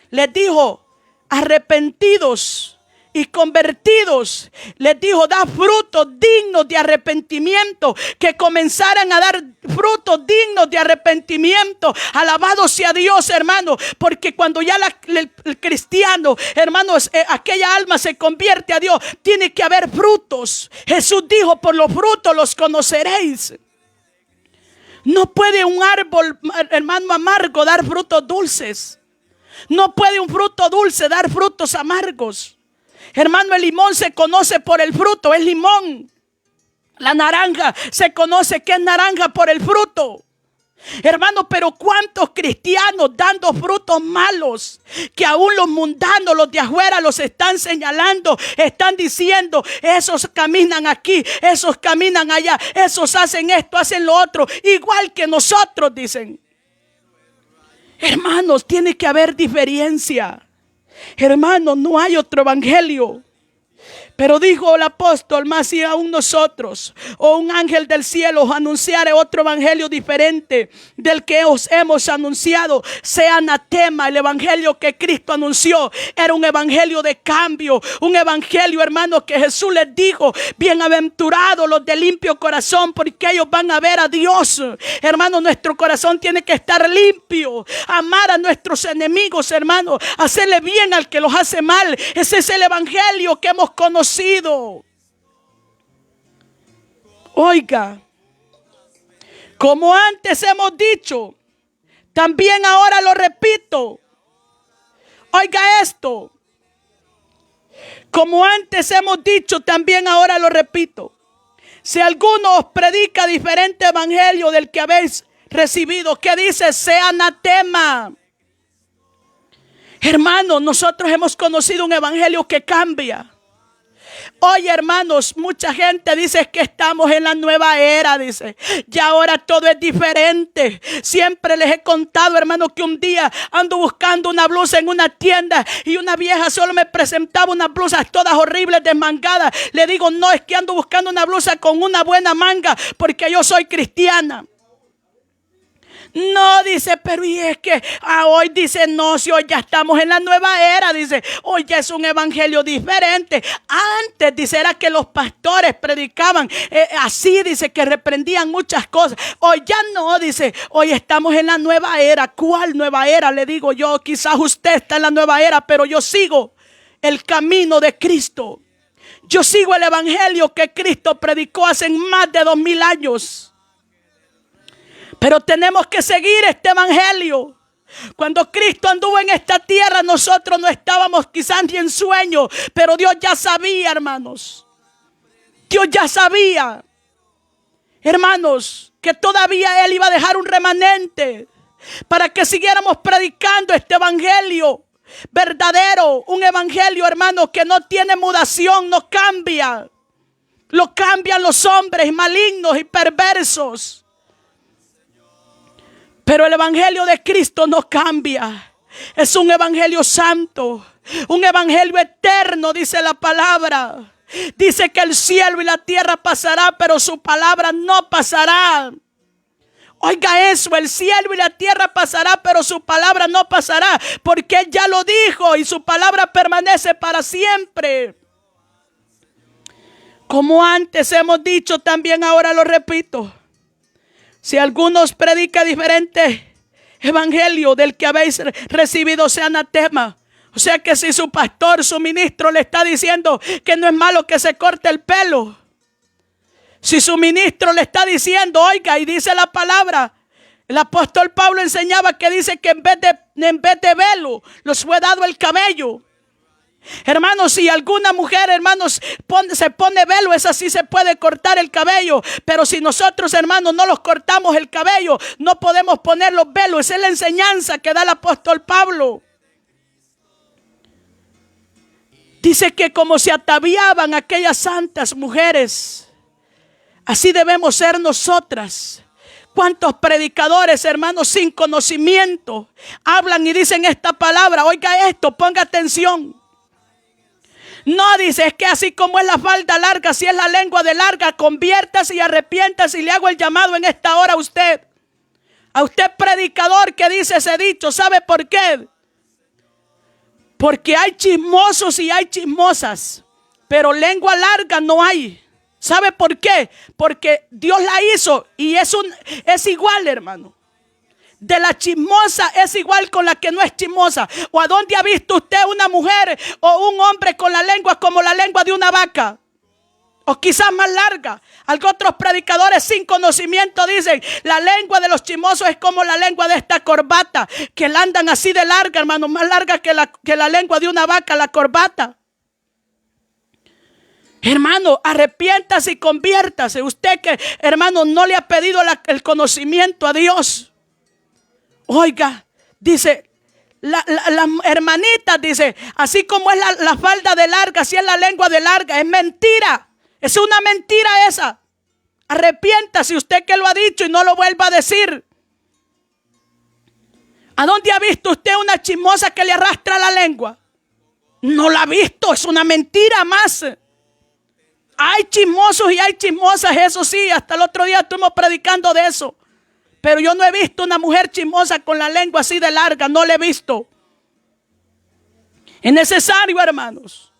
Les dijo: arrepentidos y convertidos. Les dijo: da frutos dignos de arrepentimiento. Que comenzaran a dar frutos dignos de arrepentimiento. Alabado sea Dios, hermano. Porque cuando ya el cristiano, hermanos, aquella alma se convierte a Dios, tiene que haber frutos. Jesús dijo: por los frutos los conoceréis. No puede un árbol, hermano, amargo dar frutos dulces. No puede un fruto dulce dar frutos amargos. Hermano, el limón se conoce por el fruto, es limón. La naranja se conoce que es naranja por el fruto. Hermano, pero cuántos cristianos dando frutos malos, que aún los mundanos, los de afuera, los están señalando, están diciendo: esos caminan aquí, esos caminan allá, esos hacen esto, hacen lo otro, igual que nosotros, dicen. Hermanos, tiene que haber diferencia. Hermanos, no hay otro evangelio. Pero dijo el apóstol, más si aún nosotros o un ángel del cielo os anunciare otro evangelio diferente del que os hemos anunciado, sea anatema. El evangelio que Cristo anunció era un evangelio de cambio, un evangelio, hermanos, que Jesús les dijo: bienaventurados los de limpio corazón, porque ellos van a ver a Dios. Hermanos, nuestro corazón tiene que estar limpio, amar a nuestros enemigos, hermanos, hacerle bien al que los hace mal. Ese es el evangelio que hemos conocido. Oiga, como antes hemos dicho, también ahora lo repito. Oiga esto. Como antes hemos dicho, también ahora lo repito. Si alguno os predica diferente evangelio del que habéis recibido, ¿qué dice? Sea anatema. Hermanos, nosotros hemos conocido un evangelio que cambia. Oye, hermanos, mucha gente dice que estamos en la nueva era, dice. Y ahora todo es diferente. Siempre les he contado, hermanos, que un día ando buscando una blusa en una tienda y una vieja solo me presentaba unas blusas todas horribles, desmangadas. Le digo, no, es que ando buscando una blusa con una buena manga porque yo soy cristiana. No, dice, pero y es que hoy dice, no, si hoy ya estamos en la nueva era, dice, hoy ya es un evangelio diferente. Antes, dice, era que los pastores predicaban así, dice, que reprendían muchas cosas. Hoy ya no, dice, hoy estamos en la nueva era. ¿Cuál nueva era? Le digo yo, quizás usted está en la nueva era, pero yo sigo el camino de Cristo. Yo sigo el evangelio que Cristo predicó hace más de 2000 años. Pero tenemos que seguir este evangelio. Cuando Cristo anduvo en esta tierra, nosotros no estábamos quizás ni en sueño, pero Dios ya sabía, hermanos. Dios ya sabía, hermanos, que todavía Él iba a dejar un remanente para que siguiéramos predicando este evangelio verdadero. Un evangelio, hermanos, que no tiene mudación, no cambia. Lo cambian los hombres malignos y perversos. Pero el evangelio de Cristo no cambia. Es un evangelio santo, un evangelio eterno, dice la palabra. Dice que el cielo y la tierra pasará, pero su palabra no pasará. Oiga eso, el cielo y la tierra pasará, pero su palabra no pasará, porque Él ya lo dijo y su palabra permanece para siempre. Como antes hemos dicho, también ahora lo repito. Si algunos predica diferente evangelio del que habéis recibido, sea anatema. O sea que si su pastor, su ministro le está diciendo que no es malo que se corte el pelo. Si su ministro le está diciendo, oiga, y dice la palabra, el apóstol Pablo enseñaba que dice que en vez de velo, los fue dado el cabello. Hermanos, si alguna mujer, hermanos, se pone velo, esa sí se puede cortar el cabello. Pero si nosotros, hermanos, no los cortamos el cabello, no podemos poner los velos. Esa es la enseñanza que da el apóstol Pablo. Dice que como se ataviaban aquellas santas mujeres, así debemos ser nosotras. ¿Cuántos predicadores, hermanos, sin conocimiento hablan y dicen esta palabra? Oiga esto, ponga atención. No, dice, es que así como es la falda larga, si es la lengua de larga, conviértase y arrepiéntase, y le hago el llamado en esta hora a usted. A usted predicador que dice ese dicho, ¿sabe por qué? Porque hay chismosos y hay chismosas, pero lengua larga no hay. ¿Sabe por qué? Porque Dios la hizo y es igual, hermano. De la chismosa es igual con la que no es chismosa. ¿O a dónde ha visto usted una mujer o un hombre con la lengua como la lengua de una vaca? O quizás más larga. Algunos otros predicadores sin conocimiento dicen, la lengua de los chismosos es como la lengua de esta corbata, que la andan así de larga, hermano, más larga que la lengua de una vaca, la corbata. Hermano, arrepiéntase y conviértase. Usted que, hermano, no le ha pedido el conocimiento a Dios. Oiga, dice, las hermanitas, dice, así como es la falda de larga, así es la lengua de larga. Es mentira, es una mentira esa. Arrepiéntase usted que lo ha dicho y no lo vuelva a decir. ¿A dónde ha visto usted una chismosa que le arrastra la lengua? No la ha visto, es una mentira más. Hay chismosos y hay chismosas, eso sí, hasta el otro día estuvimos predicando de eso. Pero yo no he visto una mujer chismosa con la lengua así de larga, no la he visto. Es necesario, hermanos,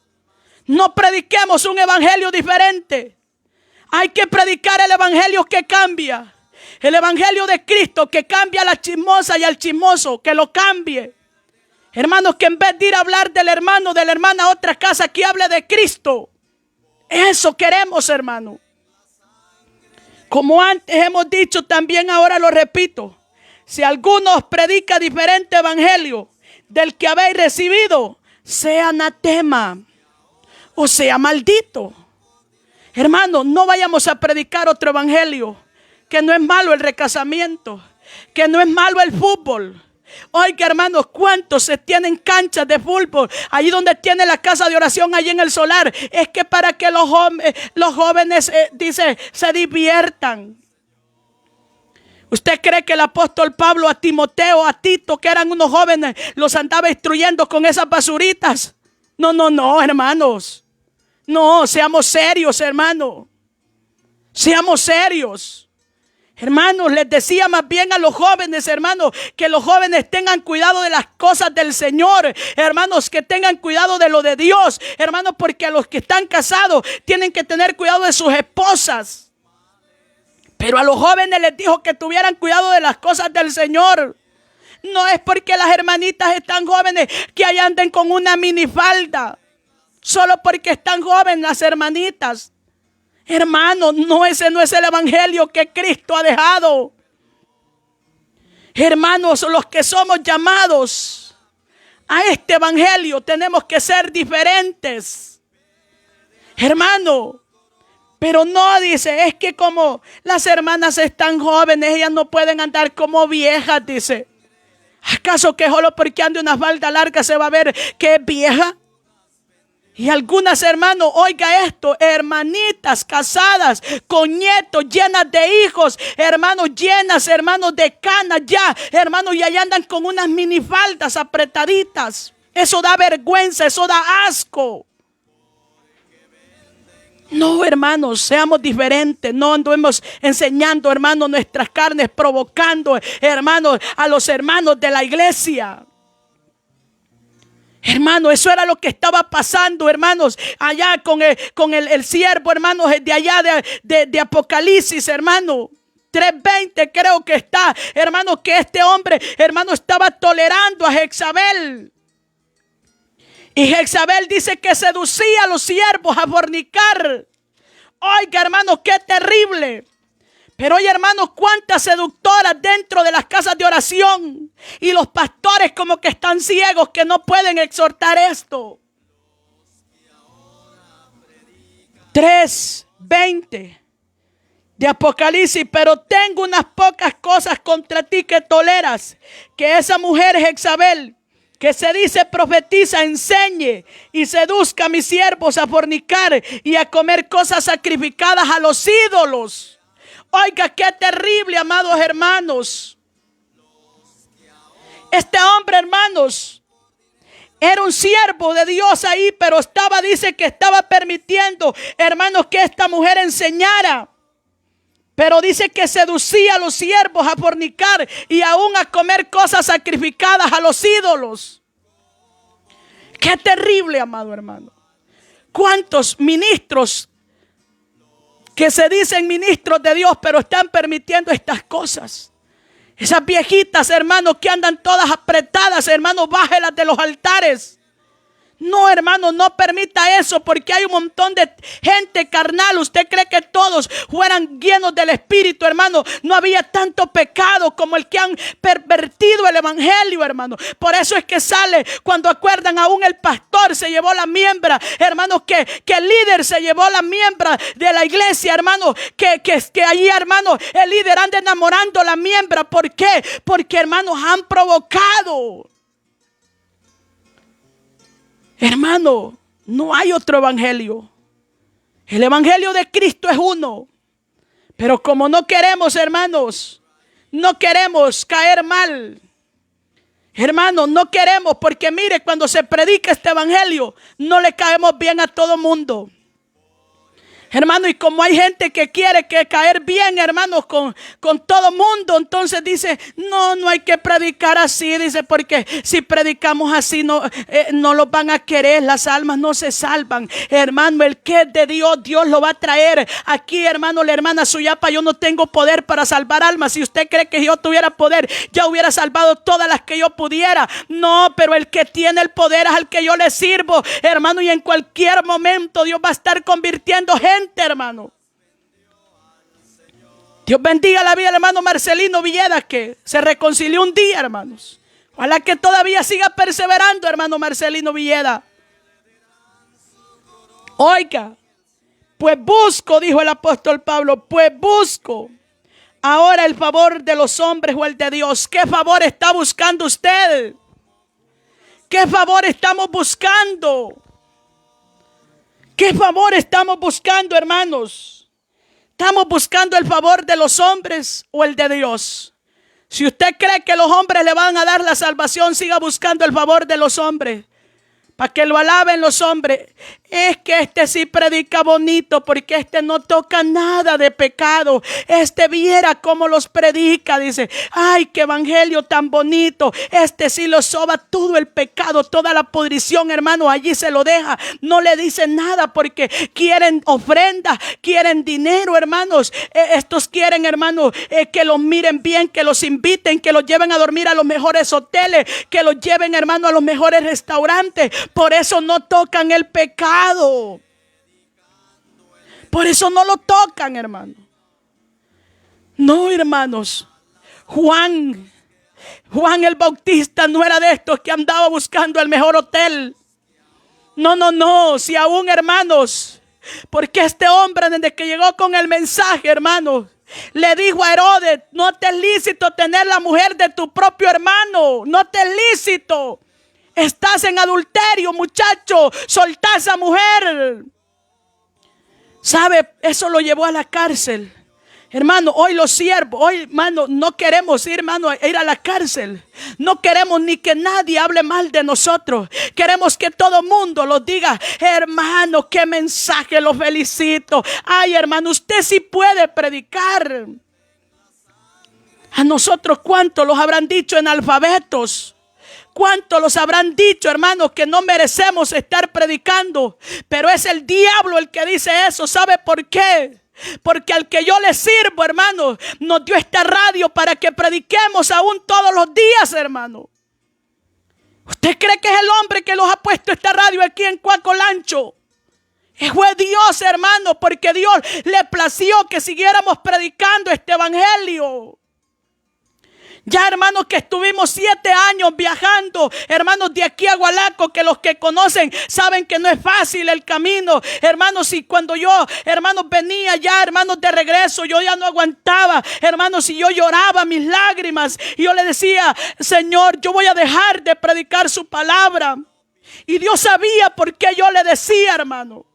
no prediquemos un evangelio diferente. Hay que predicar el evangelio que cambia. El evangelio de Cristo que cambia a la chismosa y al chismoso, que lo cambie. Hermanos, que en vez de ir a hablar del hermano, de la hermana a otra casa, aquí hable de Cristo. Eso queremos, hermano. Como antes hemos dicho, también ahora lo repito. Si alguno os predica diferente evangelio del que habéis recibido, sea anatema o sea maldito. Hermano, no vayamos a predicar otro evangelio. Que no es malo el recasamiento, que no es malo el fútbol. Oiga, hermanos, ¿cuántos se tienen canchas de fútbol? Allí donde tiene la casa de oración, allí en el solar. Es que para que los jóvenes dice, se diviertan. ¿Usted cree que el apóstol Pablo a Timoteo, a Tito, que eran unos jóvenes, los andaba instruyendo con esas basuritas? No, hermanos. No, seamos serios, hermano. Seamos serios. Hermanos, les decía más bien a los jóvenes, hermanos, que los jóvenes tengan cuidado de las cosas del Señor. Hermanos, que tengan cuidado de lo de Dios. Hermanos, porque a los que están casados tienen que tener cuidado de sus esposas. Pero a los jóvenes les dijo que tuvieran cuidado de las cosas del Señor. No es porque las hermanitas están jóvenes que ahí anden con una minifalda. Solo porque están jóvenes las hermanitas. Hermano, ese no es el evangelio que Cristo ha dejado. Hermanos, los que somos llamados a este evangelio tenemos que ser diferentes. Hermano, pero no dice, es que como las hermanas están jóvenes, ellas no pueden andar como viejas, dice. ¿Acaso que solo porque ande una falda larga se va a ver que es vieja? Y algunas, hermanos, oiga esto, hermanitas casadas con nietos, llenas de hijos, hermanos, llenas, hermanos, de canas ya, hermanos, y allá andan con unas minifaldas apretaditas. Eso da vergüenza, eso da asco. No, hermanos, seamos diferentes. No andemos enseñando, hermanos, nuestras carnes, provocando, hermanos, a los hermanos de la iglesia. Hermano, eso era lo que estaba pasando, hermanos, allá con el siervo, hermanos, de allá de Apocalipsis, hermano. 3:20 creo que está, hermano, que este hombre, hermano, estaba tolerando a Jezabel. Y Jezabel dice que seducía a los siervos a fornicar. Oiga, hermano, qué terrible. Pero oye, hermanos, cuántas seductoras dentro de las casas de oración. Y los pastores como que están ciegos, que no pueden exhortar esto. 3:20 de Apocalipsis. Pero tengo unas pocas cosas contra ti que toleras. Que esa mujer Jezabel, que se dice profetiza, enseñe y seduzca a mis siervos a fornicar y a comer cosas sacrificadas a los ídolos. Oiga, qué terrible, amados hermanos. Este hombre, hermanos, era un siervo de Dios ahí, pero dice que estaba permitiendo, hermanos, que esta mujer enseñara. Pero dice que seducía a los siervos a fornicar y aún a comer cosas sacrificadas a los ídolos. Qué terrible, amado hermano. ¿Cuántos ministros que se dicen ministros de Dios, pero están permitiendo estas cosas? Esas viejitas, hermanos, que andan todas apretadas, hermanos, bájelas de los altares. No, hermano, no permita eso, porque hay un montón de gente carnal. ¿Usted cree que todos fueran llenos del Espíritu, hermano? No había tanto pecado como el que han pervertido el evangelio, hermano. Por eso es que sale cuando acuerdan, aún el pastor se llevó la miembra, hermano, que el líder se llevó la miembra de la iglesia, hermano, que allí, hermano, el líder anda enamorando la miembra. ¿Por qué? Porque, hermanos, han provocado. Hermano, no hay otro evangelio. El evangelio de Cristo es uno. Pero como no queremos, hermanos, no queremos caer mal, Hermanos, no queremos, porque mire, cuando se predica este evangelio, no le caemos bien a todo mundo. Hermano, y como hay gente que quiere caer bien, hermanos, con todo mundo, entonces dice, no hay que predicar así, dice, porque si predicamos así no los van a querer, las almas no se salvan. Hermano, el que es de Dios, Dios lo va a traer. Aquí, hermano, la hermana Suyapa, yo no tengo poder para salvar almas. Si usted cree que yo tuviera poder, ya hubiera salvado todas las que yo pudiera. No, pero el que tiene el poder es al que yo le sirvo, hermano, y en cualquier momento Dios va a estar convirtiendo gente, hermano. Dios bendiga la vida del hermano Marcelino Villeda, que se reconcilió un día, hermanos. Ojalá que todavía siga perseverando, hermano Marcelino Villeda. Oiga, pues busco, dijo el apóstol Pablo, pues busco ahora el favor de los hombres o el de Dios. ¿Qué favor está buscando usted? ¿Qué favor estamos buscando? ¿Qué favor estamos buscando, hermanos? ¿Estamos buscando el favor de los hombres o el de Dios? Si usted cree que los hombres le van a dar la salvación, siga buscando el favor de los hombres, para que lo alaben los hombres. Es que este sí predica bonito, porque este no toca nada de pecado. Este viera cómo los predica, dice. Ay, qué evangelio tan bonito. Este sí lo soba todo el pecado, toda la podrición, hermano. Allí se lo deja. No le dice nada porque quieren ofrenda, quieren dinero, hermanos. Estos quieren, hermanos, que los miren bien, que los inviten, que los lleven a dormir a los mejores hoteles, que los lleven, hermano, a los mejores restaurantes. Por eso no tocan el pecado. Por eso no lo tocan, hermano. No, hermanos. Juan el Bautista no era de estos que andaba buscando el mejor hotel. No. Si aún, hermanos, porque este hombre, desde que llegó con el mensaje, hermanos, le dijo a Herodes: no te es lícito tener la mujer de tu propio hermano. No te es lícito. Estás en adulterio, muchacho. Soltá a esa mujer. ¿Sabe? Eso lo llevó a la cárcel. Hermano, hoy los siervos, hoy, hermano, no queremos ir, hermano, a ir a la cárcel. No queremos ni que nadie hable mal de nosotros. Queremos que todo mundo los diga: hermano, qué mensaje, lo felicito. Ay, hermano, usted sí puede predicar. A nosotros, ¿cuántos los habrán dicho analfabetos? ¿Cuántos los habrán dicho, hermanos, que no merecemos estar predicando? Pero es el diablo el que dice eso. ¿Sabe por qué? Porque al que yo le sirvo, hermano, nos dio esta radio para que prediquemos aún todos los días, hermano. ¿Usted cree que es el hombre que los ha puesto esta radio aquí en Cuacolancho? Fue Dios, hermano, porque Dios le plació que siguiéramos predicando este evangelio. Ya, hermanos, que estuvimos 7 años viajando, hermanos, de aquí a Gualaco, que los que conocen saben que no es fácil el camino. Hermanos, y cuando yo, hermanos, venía ya, hermanos, de regreso, yo ya no aguantaba. Hermanos, y yo lloraba mis lágrimas. Y yo le decía: Señor, yo voy a dejar de predicar su palabra. Y Dios sabía por qué yo le decía, hermano.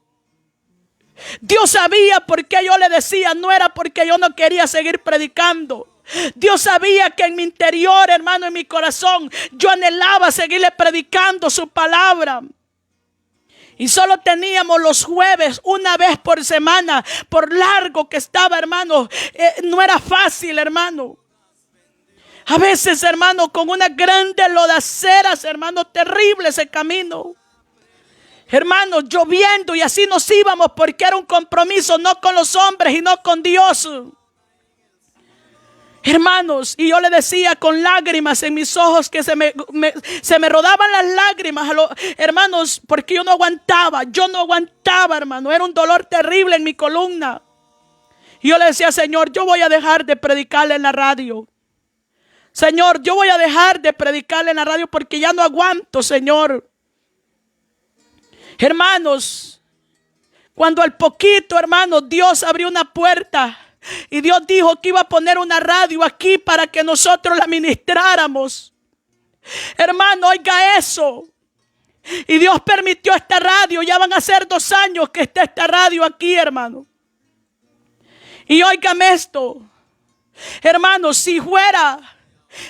Dios sabía por qué yo le decía. No era porque yo no quería seguir predicando. Dios sabía que en mi interior, hermano, en mi corazón, yo anhelaba seguirle predicando su palabra. Y solo teníamos los jueves, una vez por semana, por largo que estaba, hermano. No era fácil, hermano. A veces, hermano, con unas grandes lodaceras, hermano, terrible ese camino. Hermanos, lloviendo, y así nos íbamos porque era un compromiso, no con los hombres y no con Dios. Hermanos, y yo le decía con lágrimas en mis ojos, que se me rodaban las lágrimas, hermanos, porque yo no aguantaba, hermano. Era un dolor terrible en mi columna. Y yo le decía: Señor, yo voy a dejar de predicarle en la radio. Señor, yo voy a dejar de predicarle en la radio porque ya no aguanto, Señor. Hermanos, cuando al poquito, hermanos, Dios abrió una puerta. Y Dios dijo que iba a poner una radio aquí para que nosotros la ministráramos. Hermano, oiga eso. Y Dios permitió esta radio. Ya van a ser 2 años que está esta radio aquí, hermano. Y óigame esto. Hermano, si fuera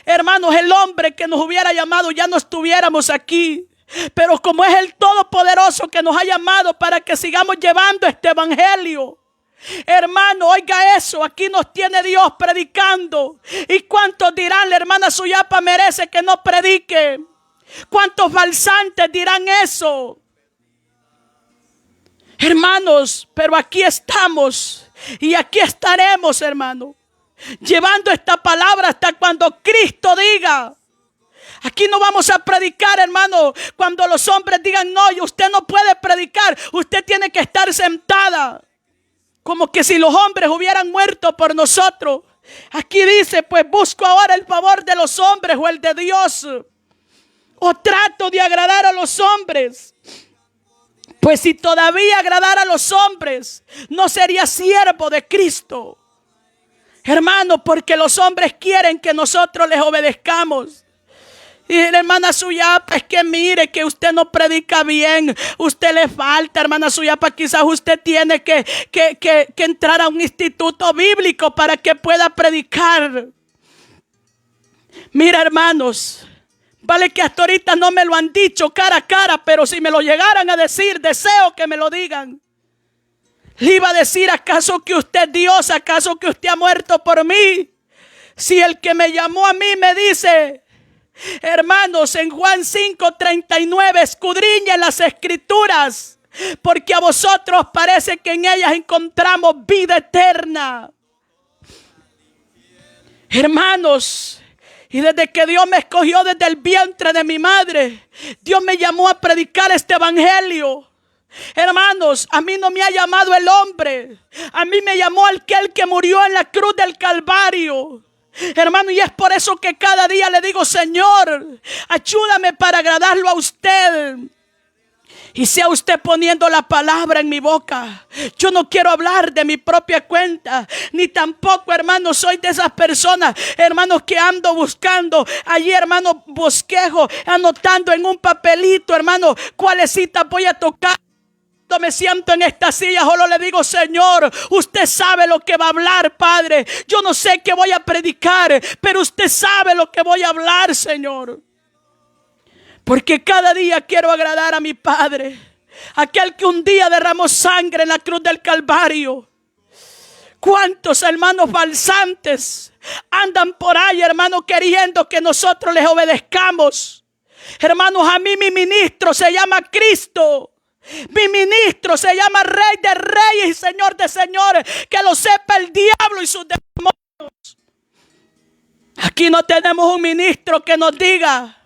Hermanos, el hombre que nos hubiera llamado ya no estuviéramos aquí. Pero como es el Todopoderoso que nos ha llamado para que sigamos llevando este evangelio. Hermano, oiga eso, aquí nos tiene Dios predicando. ¿Y cuántos dirán, la hermana Suyapa merece que no predique? ¿Cuántos balsantes dirán eso? Hermanos, pero aquí estamos y aquí estaremos, hermano, llevando esta palabra hasta cuando Cristo diga. Aquí no vamos a predicar, hermano, cuando los hombres digan, no, usted no puede predicar, usted tiene que estar sentada. Como que si los hombres hubieran muerto por nosotros. Aquí dice, pues busco ahora el favor de los hombres o el de Dios. O trato de agradar a los hombres. Pues si todavía agradara a los hombres, no sería siervo de Cristo. Hermano, porque los hombres quieren que nosotros les obedezcamos. Y la hermana Suyapa, es que mire que usted no predica bien, usted le falta, hermana Suyapa, quizás usted tiene que entrar a un instituto bíblico para que pueda predicar. Mira, hermanos, vale que hasta ahorita no me lo han dicho cara a cara, pero si me lo llegaran a decir, deseo que me lo digan. Le iba a decir, ¿acaso que usted es Dios? ¿Acaso que usted ha muerto por mí? Si el que me llamó a mí me dice... Hermanos, en Juan 5:39, escudriñen las escrituras, porque a vosotros parece que en ellas encontramos vida eterna. Hermanos, y desde que Dios me escogió desde el vientre de mi madre, Dios me llamó a predicar este evangelio. Hermanos, a mí no me ha llamado el hombre, a mí me llamó aquel que murió en la cruz del Calvario. Hermano, y es por eso que cada día le digo, Señor, ayúdame para agradarlo a usted. Y sea usted poniendo la palabra en mi boca. Yo no quiero hablar de mi propia cuenta, ni tampoco, hermano, soy de esas personas, hermanos, que ando buscando allí, hermano, bosquejo, anotando en un papelito, hermano, cuáles citas voy a tocar. Me siento en esta silla, solo le digo, Señor, usted sabe lo que va a hablar, Padre. Yo no sé qué voy a predicar, pero usted sabe lo que voy a hablar, Señor. Porque cada día quiero agradar a mi Padre, aquel que un día derramó sangre en la cruz del Calvario. ¿Cuántos hermanos balsantes andan por ahí, hermanos, queriendo que nosotros les obedezcamos? Hermanos, a mí mi ministro se llama Cristo. Mi ministro se llama Rey de Reyes y Señor de Señores. Que lo sepa el diablo y sus demonios. Aquí no tenemos un ministro que nos diga,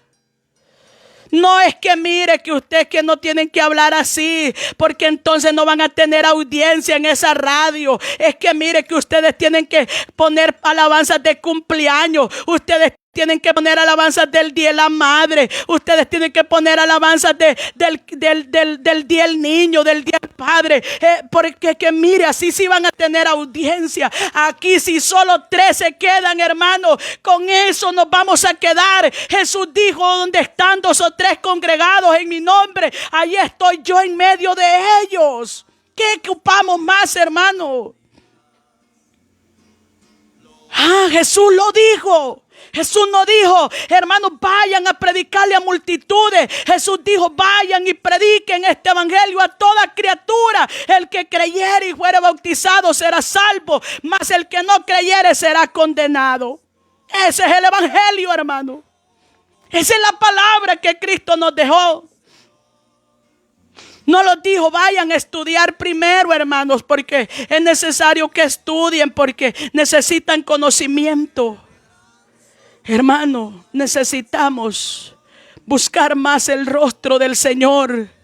no es que mire que ustedes que no tienen que hablar así, porque entonces no van a tener audiencia en esa radio. Es que mire que ustedes tienen que poner alabanzas de cumpleaños. Ustedes tienen que poner alabanzas del Día de la Madre. Ustedes tienen que poner alabanzas del Día del Niño, del Día del Padre. Porque que mire, así sí van a tener audiencia. Aquí si solo 3 se quedan, hermano, con eso nos vamos a quedar. Jesús dijo, donde están 2 o 3 congregados en mi nombre, ahí estoy yo en medio de ellos. ¿Qué ocupamos más, hermano? Jesús lo dijo. Jesús no dijo, hermanos, vayan a predicarle a multitudes. Jesús dijo, vayan y prediquen este evangelio a toda criatura. El que creyere y fuere bautizado será salvo, mas el que no creyere será condenado. Ese es el evangelio, hermano. Esa es la palabra que Cristo nos dejó. No los dijo, vayan a estudiar primero, hermanos, porque es necesario que estudien, porque necesitan conocimiento. Hermano, necesitamos buscar más el rostro del Señor.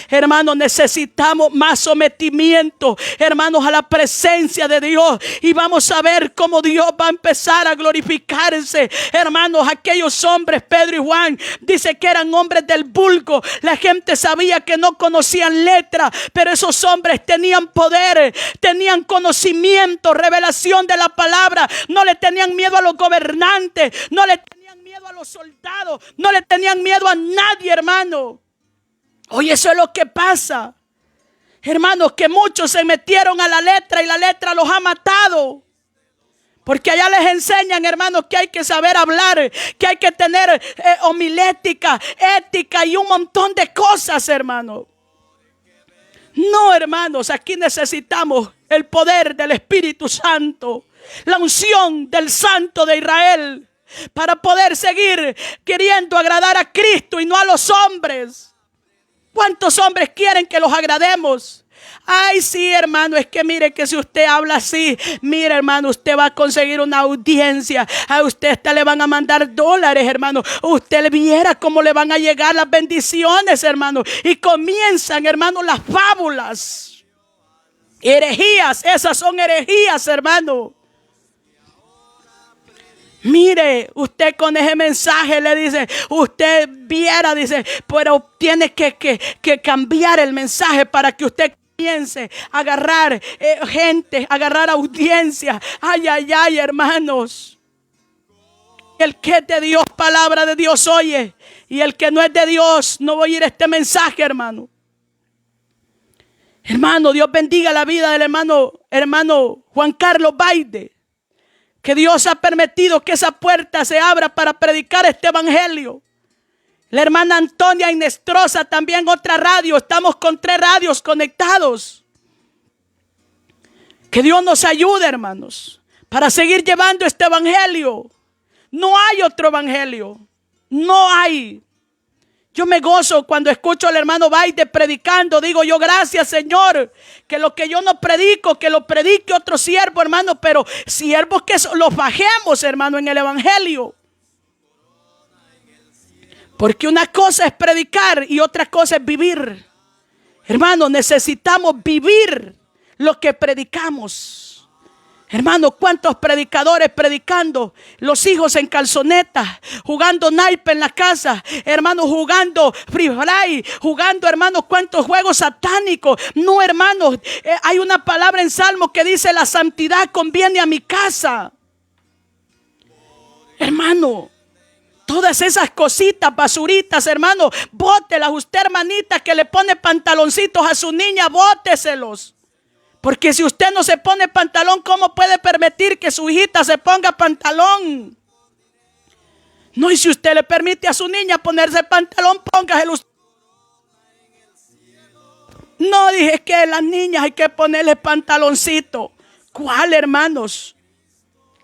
Hermanos, necesitamos más sometimiento, hermanos, a la presencia de Dios. Y vamos a ver cómo Dios va a empezar a glorificarse. Hermanos, aquellos hombres, Pedro y Juan, dice que eran hombres del vulgo. La gente sabía que no conocían letra, pero esos hombres tenían poder, tenían conocimiento, revelación de la palabra. No le tenían miedo a los gobernantes, no le tenían miedo a los soldados, no le tenían miedo a nadie, hermano. Hoy eso es lo que pasa, hermanos, que muchos se metieron a la letra y la letra los ha matado. Porque allá les enseñan, hermanos, que hay que saber hablar, que hay que tener homilética, ética y un montón de cosas, hermanos. No, hermanos, aquí necesitamos el poder del Espíritu Santo, la unción del Santo de Israel, para poder seguir queriendo agradar a Cristo y no a los hombres. ¿Cuántos hombres quieren que los agrademos? Ay, sí, hermano, es que mire que si usted habla así, mire, hermano, usted va a conseguir una audiencia. A usted hasta le van a mandar dólares, hermano. Usted le viera cómo le van a llegar las bendiciones, hermano. Y comienzan, hermano, las fábulas. Herejías, esas son herejías, hermano. Mire, usted con ese mensaje le dice, usted viera, dice, pero tiene que cambiar el mensaje para que usted comience a agarrar gente, agarrar audiencia. Ay, ay, ay, hermanos. El que es de Dios, palabra de Dios oye. Y el que no es de Dios, no va a oír este mensaje, hermano. Hermano, Dios bendiga la vida del hermano Juan Carlos Baide. Que Dios ha permitido que esa puerta se abra para predicar este evangelio. La hermana Antonia Inestrosa, también otra radio. Estamos con 3 radios conectados. Que Dios nos ayude, hermanos, para seguir llevando este evangelio. No hay otro evangelio. No hay. Yo me gozo cuando escucho al hermano Baide predicando. Digo yo, gracias, Señor, que lo que yo no predico, que lo predique otro siervo, hermano. Pero siervos que los bajemos, hermano, en el evangelio. Porque una cosa es predicar y otra cosa es vivir. Hermano, necesitamos vivir lo que predicamos. Hermano, ¿cuántos predicadores predicando? Los hijos en calzonetas, jugando naipe en la casa. Hermano, jugando free fly, jugando, hermano, cuántos juegos satánicos. No, hermano, hay una palabra en Salmo que dice: la santidad conviene a mi casa. Hermano, todas esas cositas, basuritas, hermano, bótelas. Usted, hermanita, que le pone pantaloncitos a su niña, bóteselos. Porque si usted no se pone pantalón, ¿cómo puede permitir que su hijita se ponga pantalón? No, y si usted le permite a su niña ponerse pantalón, póngaselo usted. No, dije que a las niñas hay que ponerle pantaloncito. ¿Cuál, hermanos?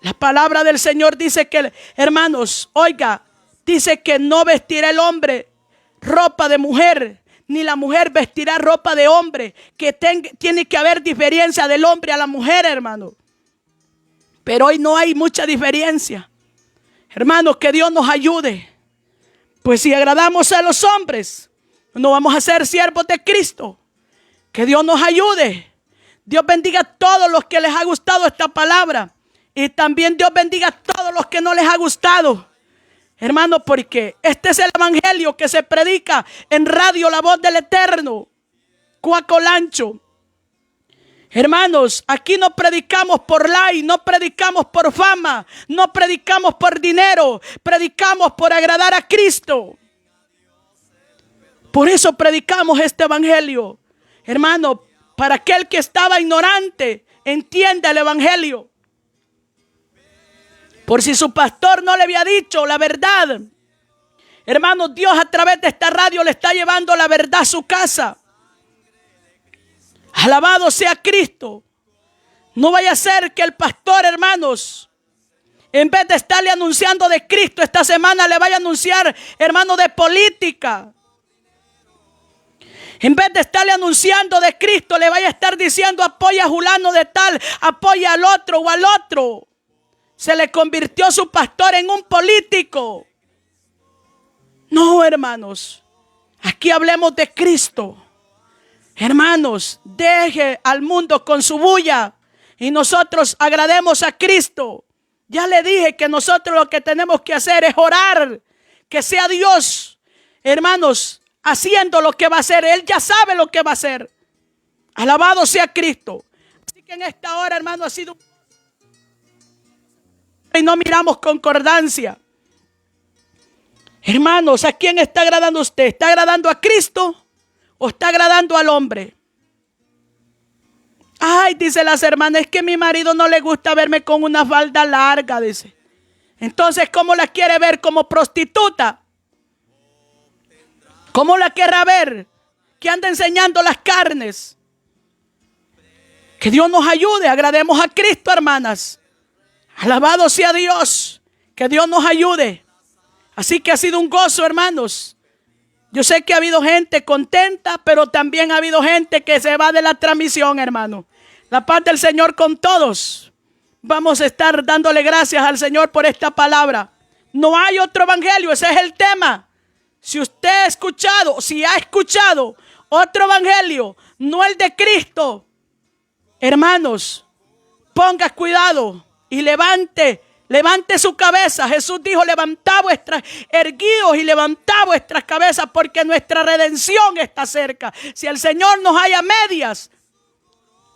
La palabra del Señor dice que, hermanos, oiga, dice que no vestirá el hombre ropa de mujer, ni la mujer vestirá ropa de hombre. Que tiene que haber diferencia del hombre a la mujer, hermano. Pero hoy no hay mucha diferencia. Hermanos, que Dios nos ayude. Pues si agradamos a los hombres, no vamos a ser siervos de Cristo. Que Dios nos ayude. Dios bendiga a todos los que les ha gustado esta palabra. Y también Dios bendiga a todos los que no les ha gustado. Hermano, porque este es el evangelio que se predica en Radio La Voz del Eterno, Cuacolancho. Hermanos, aquí no predicamos por like, no predicamos por fama, no predicamos por dinero, predicamos por agradar a Cristo. Por eso predicamos este evangelio. Hermano, para aquel que estaba ignorante, entienda el evangelio. Por si su pastor no le había dicho la verdad. Hermanos, Dios a través de esta radio le está llevando la verdad a su casa. Alabado sea Cristo. No vaya a ser que el pastor, hermanos, en vez de estarle anunciando de Cristo esta semana, le vaya a anunciar, hermano, de política. En vez de estarle anunciando de Cristo, le vaya a estar diciendo: apoya a fulano de tal, apoya al otro o al otro. Se le convirtió su pastor en un político. No, hermanos. Aquí hablemos de Cristo. Hermanos, deje al mundo con su bulla y nosotros agrademos a Cristo. Ya le dije que nosotros lo que tenemos que hacer es orar. Que sea Dios, hermanos, haciendo lo que va a hacer. Él ya sabe lo que va a hacer. Alabado sea Cristo. Así que en esta hora, hermano, ha sido... Y no miramos concordancia. Hermanos, ¿a quién está agradando usted? ¿Está agradando a Cristo o está agradando al hombre? Ay, dice las hermanas, es que a mi marido no le gusta verme con una falda larga, dice. Entonces, ¿cómo la quiere ver? ¿Como prostituta? ¿Cómo la querrá ver? Que anda enseñando las carnes. Que Dios nos ayude. Agrademos a Cristo, hermanas. Alabado sea Dios. Que Dios nos ayude. Así que ha sido un gozo, hermanos. Yo sé que ha habido gente contenta, pero también ha habido gente que se va de la transmisión, hermano. La paz del Señor con todos. Vamos a estar dándole gracias al Señor por esta palabra. No hay otro evangelio, ese es el tema. Si usted ha escuchado otro evangelio, no el de Cristo, hermanos, ponga cuidado y levante su cabeza. Jesús dijo, erguíos y levantad vuestras cabezas, porque nuestra redención está cerca. Si el Señor nos halla a medias,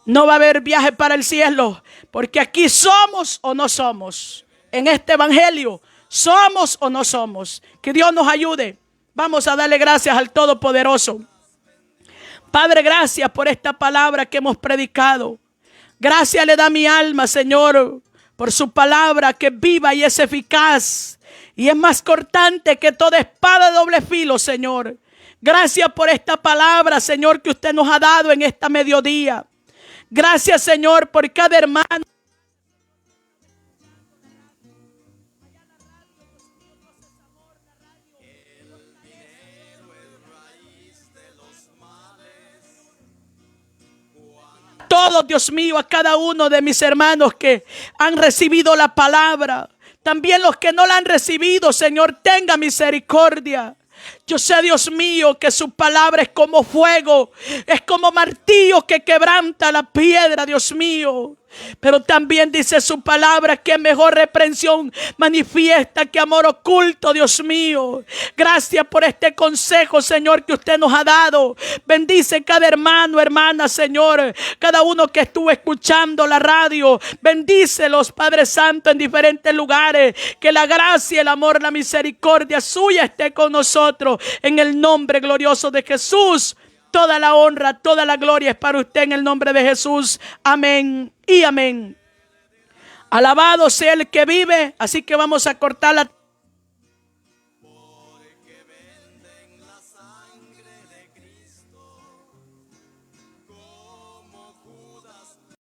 no va a haber viaje para el cielo, porque aquí somos o no somos. En este evangelio, somos o no somos. Que Dios nos ayude. Vamos a darle gracias al Todopoderoso. Padre, gracias por esta palabra que hemos predicado. Gracias le da mi alma, Señor, por su palabra que es viva y es eficaz. Y es más cortante que toda espada de doble filo, Señor. Gracias por esta palabra, Señor, que usted nos ha dado en esta mediodía. Gracias, Señor, por cada hermano. Todos, Dios mío, a cada uno de mis hermanos que han recibido la palabra. También los que no la han recibido, Señor, tenga misericordia. Yo sé, Dios mío, que su palabra es como fuego, es como martillo que quebranta la piedra, Dios mío. Pero también dice su palabra que mejor reprensión manifiesta que amor oculto, Dios mío. Gracias por este consejo, Señor, que usted nos ha dado. Bendice cada hermano, hermana, Señor. Cada uno que estuvo escuchando la radio. Bendícelos, Padre Santo, en diferentes lugares. Que la gracia, el amor, la misericordia suya esté con nosotros. En el nombre glorioso de Jesús. Toda la honra, toda la gloria es para usted en el nombre de Jesús. Amén y amén. Alabado sea el que vive. Así que vamos a cortar la